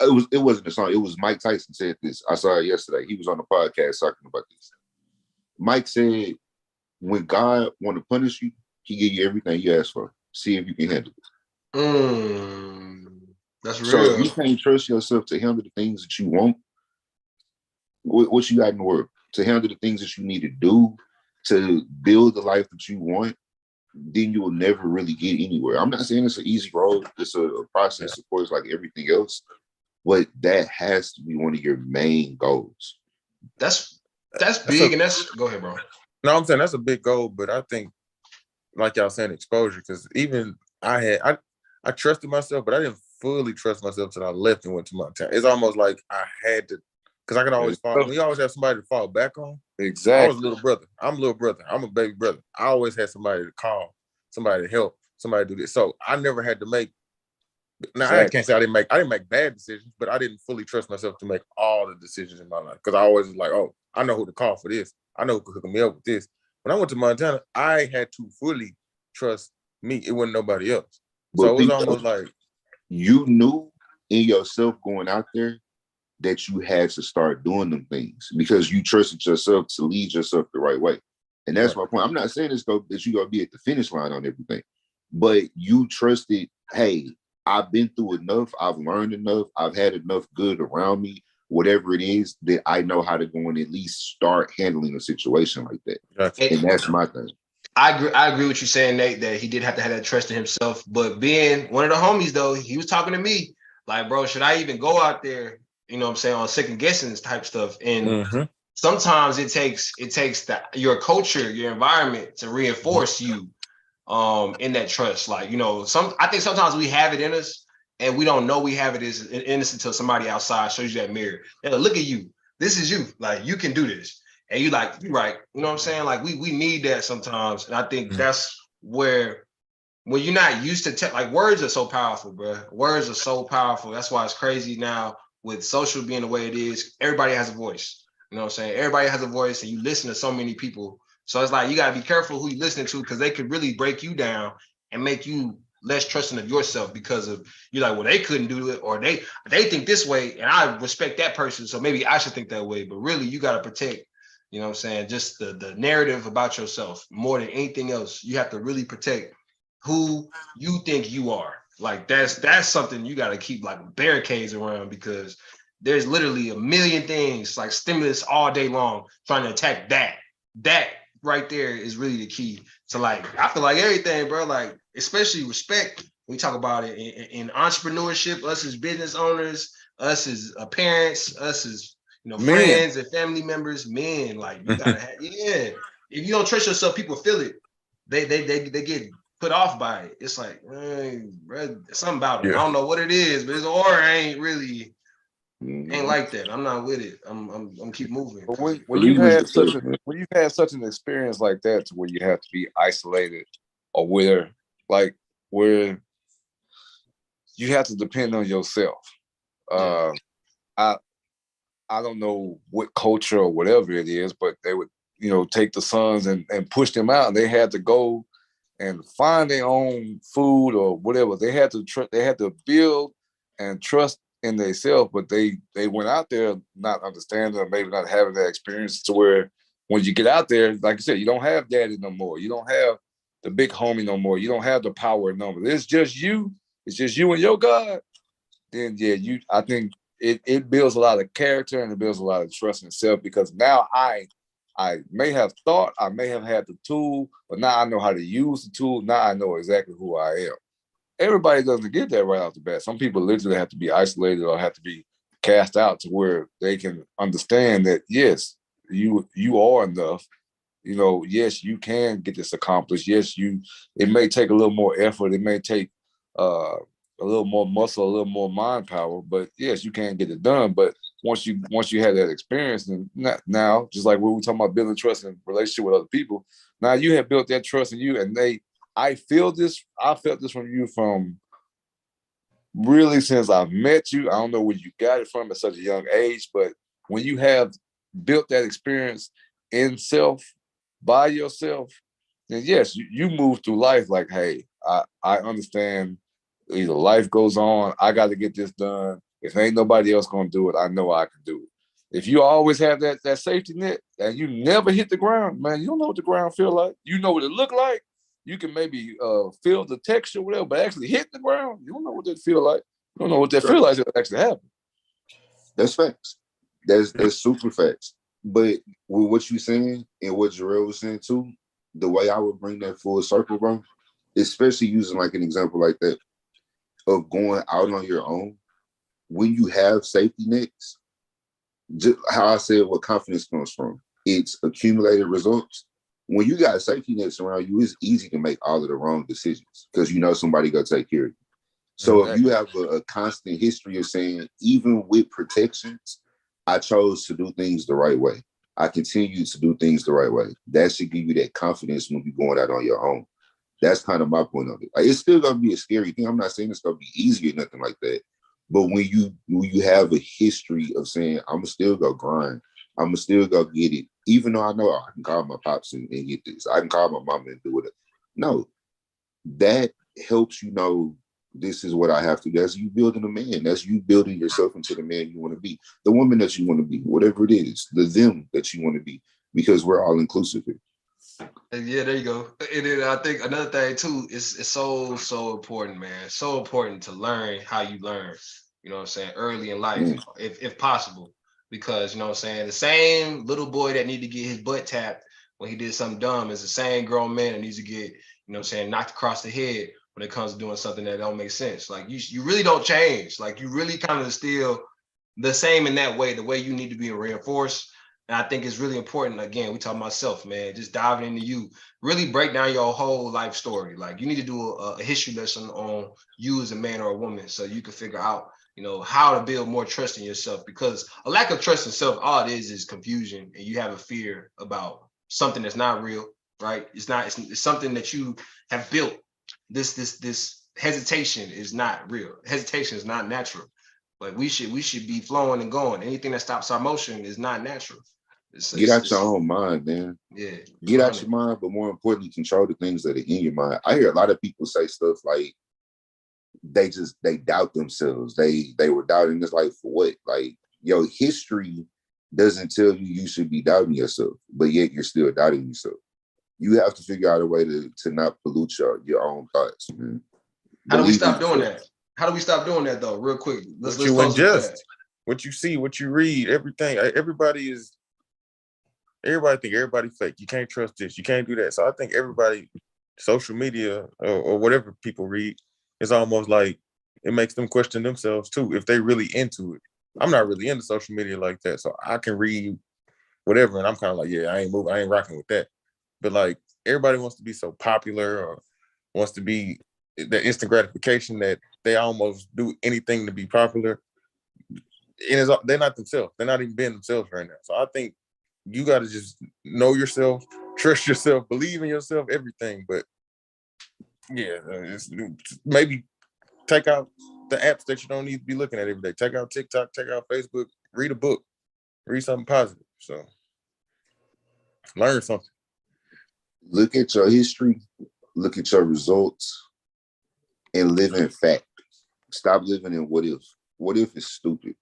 S3: it wasn't a song, it was Mike Tyson said this. I saw it yesterday. He was on the podcast talking about this. Mike said, when God want to punish you, he give you everything you ask for. See if you can handle
S2: it. That's real.
S3: So if you can't trust yourself to handle the things that you want, what you got in the world? To handle the things that you need to do, to build the life that you want, then you will never really get anywhere. I'm not saying it's an easy road. It's a process, of course, like everything else. But that has to be one of your main goals.
S2: That's big, and go ahead, bro.
S1: No, I'm saying that's a big goal, but I think, like y'all saying, exposure. Because even I trusted myself, but I didn't fully trust myself till I left and went to Montana. It's almost like I had to, because I could always fall. We always have somebody to fall back on.
S4: Exactly.
S1: I was a little brother. I'm a little brother. I'm a baby brother. I always had somebody to call, somebody to help, somebody to do this. So I never had to make. Now I can't say I didn't make bad decisions, but I didn't fully trust myself to make all the decisions in my life, because I always was like, oh, I know who to call for this. I know who could hook me up with this. When I went to Montana, I had to fully trust me. It wasn't nobody else. So it was almost like
S3: you knew in yourself going out there that you had to start doing them things because you trusted yourself to lead yourself the right way. And that's my point. I'm not saying that you're going to be at the finish line on everything, but you trusted, hey, I've been through enough. I've learned enough. I've had enough good around me, whatever it is, that I know how to go and at least start handling a situation like that. And that's my thing.
S2: I agree with you saying, Nate, that he did have to have that trust in himself. But being one of the homies, though, he was talking to me like, bro, should I even go out there? You know what I'm saying, on second guessing type stuff. And sometimes it takes your culture, your environment to reinforce you in that trust. Like, I think sometimes we have it in us and we don't know we have it in us until somebody outside shows you that mirror. They're like, look at you. This is you. Like, you can do this. And you're right. You know what I'm saying? Like, we need that sometimes. And I think that's where, when you're not used to like, words are so powerful, bro. Words are so powerful. That's why it's crazy now with social being the way it is. Everybody has a voice. You know what I'm saying? Everybody has a voice, and you listen to so many people. So it's like, you got to be careful who you listening to, because they could really break you down and make you less trusting of yourself, because of, you're like, well, they couldn't do it, or they think this way, and I respect that person, so maybe I should think that way. But really, you got to protect, you know what I'm saying, just the narrative about yourself more than anything else. You have to really protect who you think you are. Like, that's something you got to keep like barricades around, because there's literally a million things like stimulus all day long trying to attack that right there is really the key to, like, I feel like everything, bro, like, especially respect. We talk about it in entrepreneurship, us as business owners, us as parents, us as, friends and family members, men, like, you gotta have, if you don't trust yourself, people feel it. They get put off by it. It's like, bro, something about it. I don't know what it is, but his aura ain't like that. I'm not with it. I'm keep moving.
S4: But when you've had such an experience like that, to where you have to be isolated or where you have to depend on yourself. I don't know what culture or whatever it is, but they would, take the sons and push them out, and they had to go and find their own food or whatever. They had to build and trust in themselves, but they went out there not understanding or maybe not having that experience to where when you get out there, like I said, you don't have daddy no more. You don't have the big homie no more. You don't have the power number. It's just you. It's just you and your God. Then I think it builds a lot of character and it builds a lot of trust in self, because now I may have thought, I may have had the tool, but now I know how to use the tool. Now I know exactly who I am. Everybody doesn't get that right off the bat. Some people literally have to be isolated or have to be cast out to where they can understand that, yes, you are enough. Yes, you can get this accomplished. Yes, it may take a little more effort. It may take a little more muscle, a little more mind power, but yes, you can get it done. But once you have that experience, and now, just like when we talking about building trust and relationship with other people, now you have built that trust in you, and I felt this from you from really since I've met you. I don't know where you got it from at such a young age, but when you have built that experience in self by yourself, then yes, you move through life like, hey, I understand. Either life goes on, I got to get this done. If ain't nobody else gonna do it, I know I can do it. If you always have that safety net and you never hit the ground, man, you don't know what the ground feel like. You know what it look like. You can maybe feel the texture, whatever, but actually hit the ground, you don't know what that feel like. You don't know what that feel like to actually happen.
S3: That's facts. That's super facts. But with what you saying and what Jarrell was saying too, the way I would bring that full circle, bro, especially using like an example like that of going out on your own, when you have safety nets, just how I said what confidence comes from, it's accumulated results. When you got safety nets around you, it's easy to make all of the wrong decisions because you know somebody gonna take care of you. So exactly. If you have a constant history of saying, even with protections, I chose to do things the right way, I continue to do things the right way, that should give you that confidence when you're going out on your own. That's kind of my point of it. Like, it's still gonna be a scary thing. I'm not saying it's gonna be easy or nothing like that. But when you have a history of saying, I'm gonna still go grind, I'm gonna still go get it, even though I know I can call my pops and get this, I can call my mama and do it. No, that helps you know this is what I have to do. That's you building a man. That's you building yourself into the man you want to be, the woman that you want to be, whatever it is, the them that you want to be, because we're all inclusive here.
S2: Yeah, there you go. And then I think another thing too is it's so important, man. So important to learn how you learn. You know what I'm saying? Early in life, if possible, because you know what I'm saying. The same little boy that need to get his butt tapped when he did something dumb is the same grown man that needs to get, you know what I'm saying, knocked across the head when it comes to doing something that don't make sense. Like you really don't change. Like you really kind of still the same in that way. The way you need to be reinforced. And I think it's really important, again, we talking about self, man, just diving into you, really break down your whole life story. Like you need to do a history lesson on you as a man or a woman so you can figure out, you know, how to build more trust in yourself, because a lack of trust in self, all it is confusion, and you have a fear about something that's not real, right? It's something that you have built. This hesitation is not real. Hesitation is not natural. Like we should be flowing and going. Anything that stops our motion is not natural.
S3: Get out your own mind, man.
S2: Yeah.
S3: Get out your mind, but more importantly, control the things that are in your mind. I hear a lot of people say stuff like they doubt themselves. They were doubting this, like, for what? Like, your history doesn't tell you should be doubting yourself, but yet you're still doubting yourself. You have to figure out a way to not pollute your own thoughts, man.
S2: How do we stop doing that? How do we stop doing that though? Real quick.
S1: Let's ingest what you see, what you read, everything. Everybody think everybody fake. You can't trust this. You can't do that. So I think everybody, social media or whatever people read, is almost like it makes them question themselves too if they really into it. I'm not really into social media like that, so I can read whatever, and I'm kind of like, yeah, I ain't rocking with that. But like everybody wants to be so popular or wants to be the instant gratification that they almost do anything to be popular. And they're not themselves. They're not even being themselves right now. So I think you got to just know yourself, trust yourself, believe in yourself, everything. But Yeah, maybe take out the apps that you don't need to be looking at every day. Take out TikTok, take out Facebook, read a book, read something positive. So learn something.
S3: Look at your history, look at your results, and live in fact. Stop living in what if. What if is stupid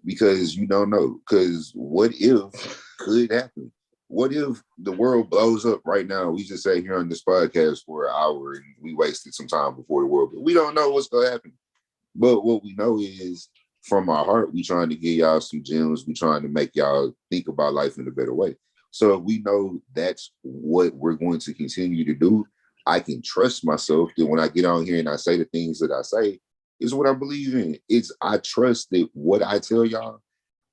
S3: because you don't know. Because what if could happen? What if the world blows up right now? We just sat here on this podcast for an hour and we wasted some time before the world, but we don't know what's going to happen. But what we know is from our heart, we trying to give y'all some gems. We trying to make y'all think about life in a better way. So if we know that's what we're going to continue to do, I can trust myself that when I get on here and I say the things that I say, is what I believe in. I trust that what I tell y'all,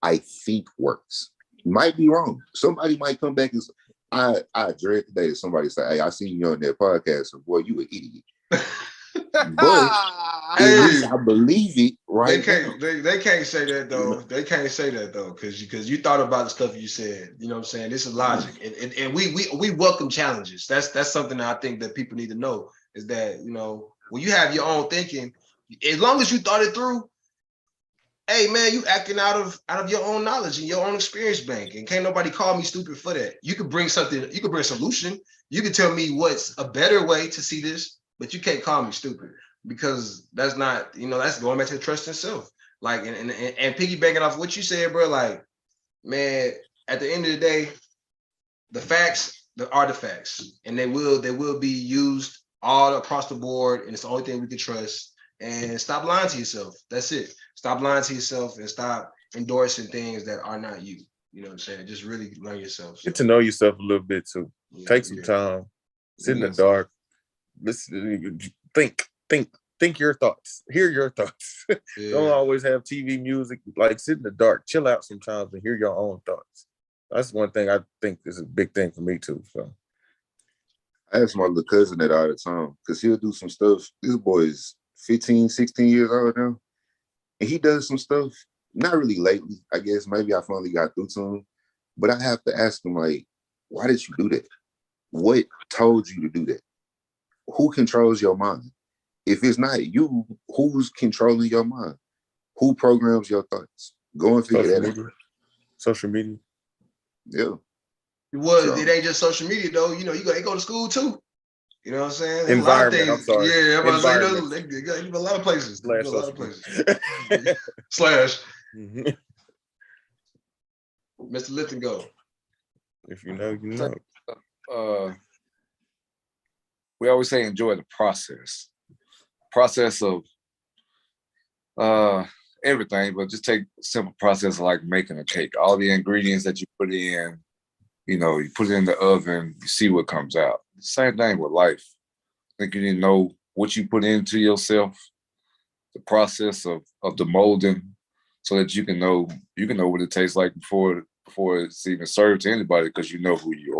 S3: I think works. Might be wrong. Somebody might come back and I dread the day that somebody say, "Hey, I seen you on that podcast, and boy, you an idiot." But at least I believe it, right?
S2: They can't say that though. They can't say that though, because you thought about the stuff you said. You know what I'm saying? This is logic, and we welcome challenges. That's something that I think that people need to know is that when you have your own thinking, as long as you thought it through. Hey man, you acting out of your own knowledge and your own experience bank, and can't nobody call me stupid for that. You could bring something. You could bring a solution. You could tell me what's a better way to see this, but you can't call me stupid because that's not. That's going back to trust in self. Like and piggybacking off what you said, bro. Like, man, at the end of the day, the facts are the facts, and they will be used all across the board, and it's the only thing we can trust. And stop lying to yourself. That's it. Stop lying to yourself and stop endorsing things that are not you. You know what I'm saying? Just really learn yourself.
S1: Get to know yourself a little bit too. Take some time. Sit in the dark. Listen. Think your thoughts. Hear your thoughts. Don't always have TV music. Like, sit in the dark. Chill out sometimes and hear your own thoughts. That's one thing I think is a big thing for me too. So
S3: I ask my little cousin that all the time because he'll do some stuff. This boy is 15, 16 years old now. And he does some stuff, not really lately, I guess. Maybe I finally got through to him. But I have to ask him, like, why did you do that? What told you to do that? Who controls your mind? If it's not you, who's controlling your mind? Who programs your thoughts? Go and figure that out.
S1: Social media.
S3: Yeah.
S2: Well, it ain't just social media, though. They go to school, too. You know what I'm saying? There's
S1: environment.
S2: A lot of things.
S1: I'm sorry.
S2: Yeah, I'm about to say, they got a lot of places. Slash. Mr. Lifton, go.
S1: If you know, you know.
S4: We always say enjoy the process. Process of everything, but just take a simple process like making a cake. All the ingredients that you put in, you put it in the oven, you see what comes out. Same thing with life. I think you need to know what you put into yourself, the process of the molding, so that you can know what it tastes like before it's even served to anybody, because you know who you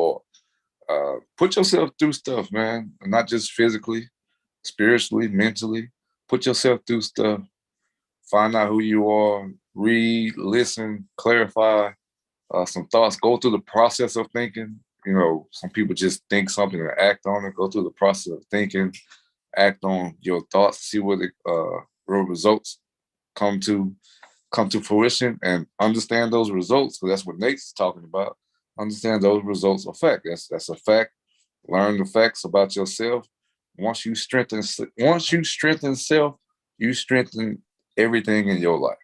S4: are. Put yourself through stuff, man, not just physically, spiritually, mentally. Put yourself through stuff. Find out who you are. Read, listen, clarify some thoughts. Go through the process of thinking. Some people just think something and act on it. Go through the process of thinking, act on your thoughts, see what the real results come to fruition, and understand those results. Because that's what Nate's talking about. Understand those results are fact. That's a fact. Learn the facts about yourself. Once you strengthen self, you strengthen everything in your life.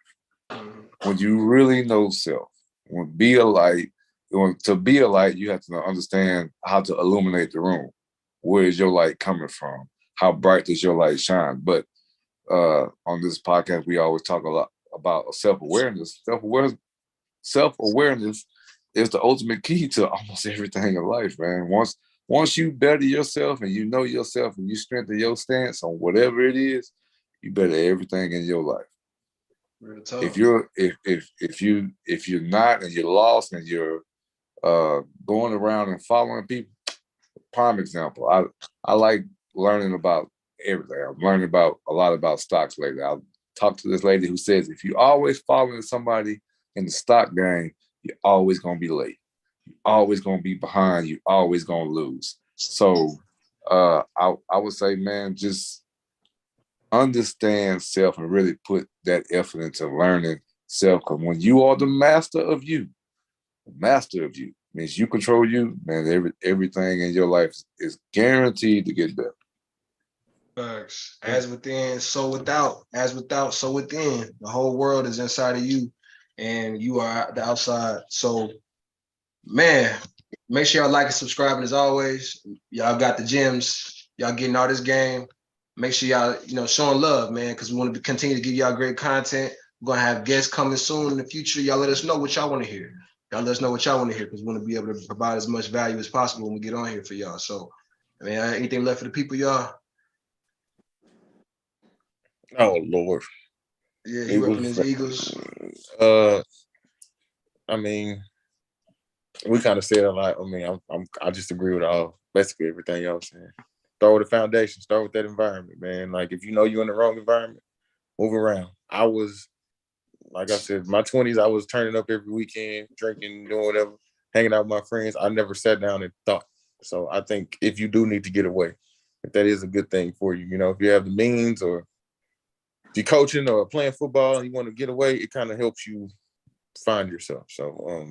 S4: When you really know self, to be a light, you have to understand how to illuminate the room. Where is your light coming from? How bright does your light shine? But on this podcast, we always talk a lot about self-awareness. Self-awareness is the ultimate key to almost everything in life, man. Once you better yourself and you know yourself and you strengthen your stance on whatever it is, you better everything in your life. If you're not, and you're lost, and you're going around and following people, prime example. I like learning about everything. I'm learning about a lot about stocks lately. I talked to this lady who says if you always following somebody in the stock game, you're always gonna be late. You're always gonna be behind. You're always gonna lose. So I would say, man, just understand self and really put that effort into learning self. Because when you are the master of you means you control you, man. Everything in your life is guaranteed to get better.
S2: Facts. As within, so without. As without, so within. The whole world is inside of you, and you are the outside. So, man, make sure y'all like and subscribe. And as always, y'all got the gems. Y'all getting all this game. Make sure y'all, showing love, man, because we want to continue to give y'all great content. We're gonna have guests coming soon in the future. Y'all let us know what y'all want to hear. Y'all let us know what y'all want to hear because we want to be able to provide as much value as possible when we get on here for y'all. So, anything left for the people, y'all?
S1: Oh Lord.
S2: Yeah, he repping his Eagles.
S1: I mean, we kind of said a lot. I mean, I just agree with basically everything y'all saying. Start with the foundation. Start with that environment, man. Like if you know you're in the wrong environment, move around. I was, like I said, my 20s, I was turning up every weekend, drinking, doing whatever, hanging out with my friends. I never sat down and thought. So I think if you do need to get away, if that is a good thing for you, if you have the means or if you're coaching or playing football and you want to get away, it kind of helps you find yourself. So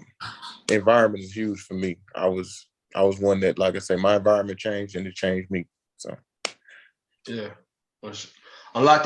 S1: environment is huge for me. I was one that, like I say, my environment changed and it changed me. So
S2: yeah. Unlock that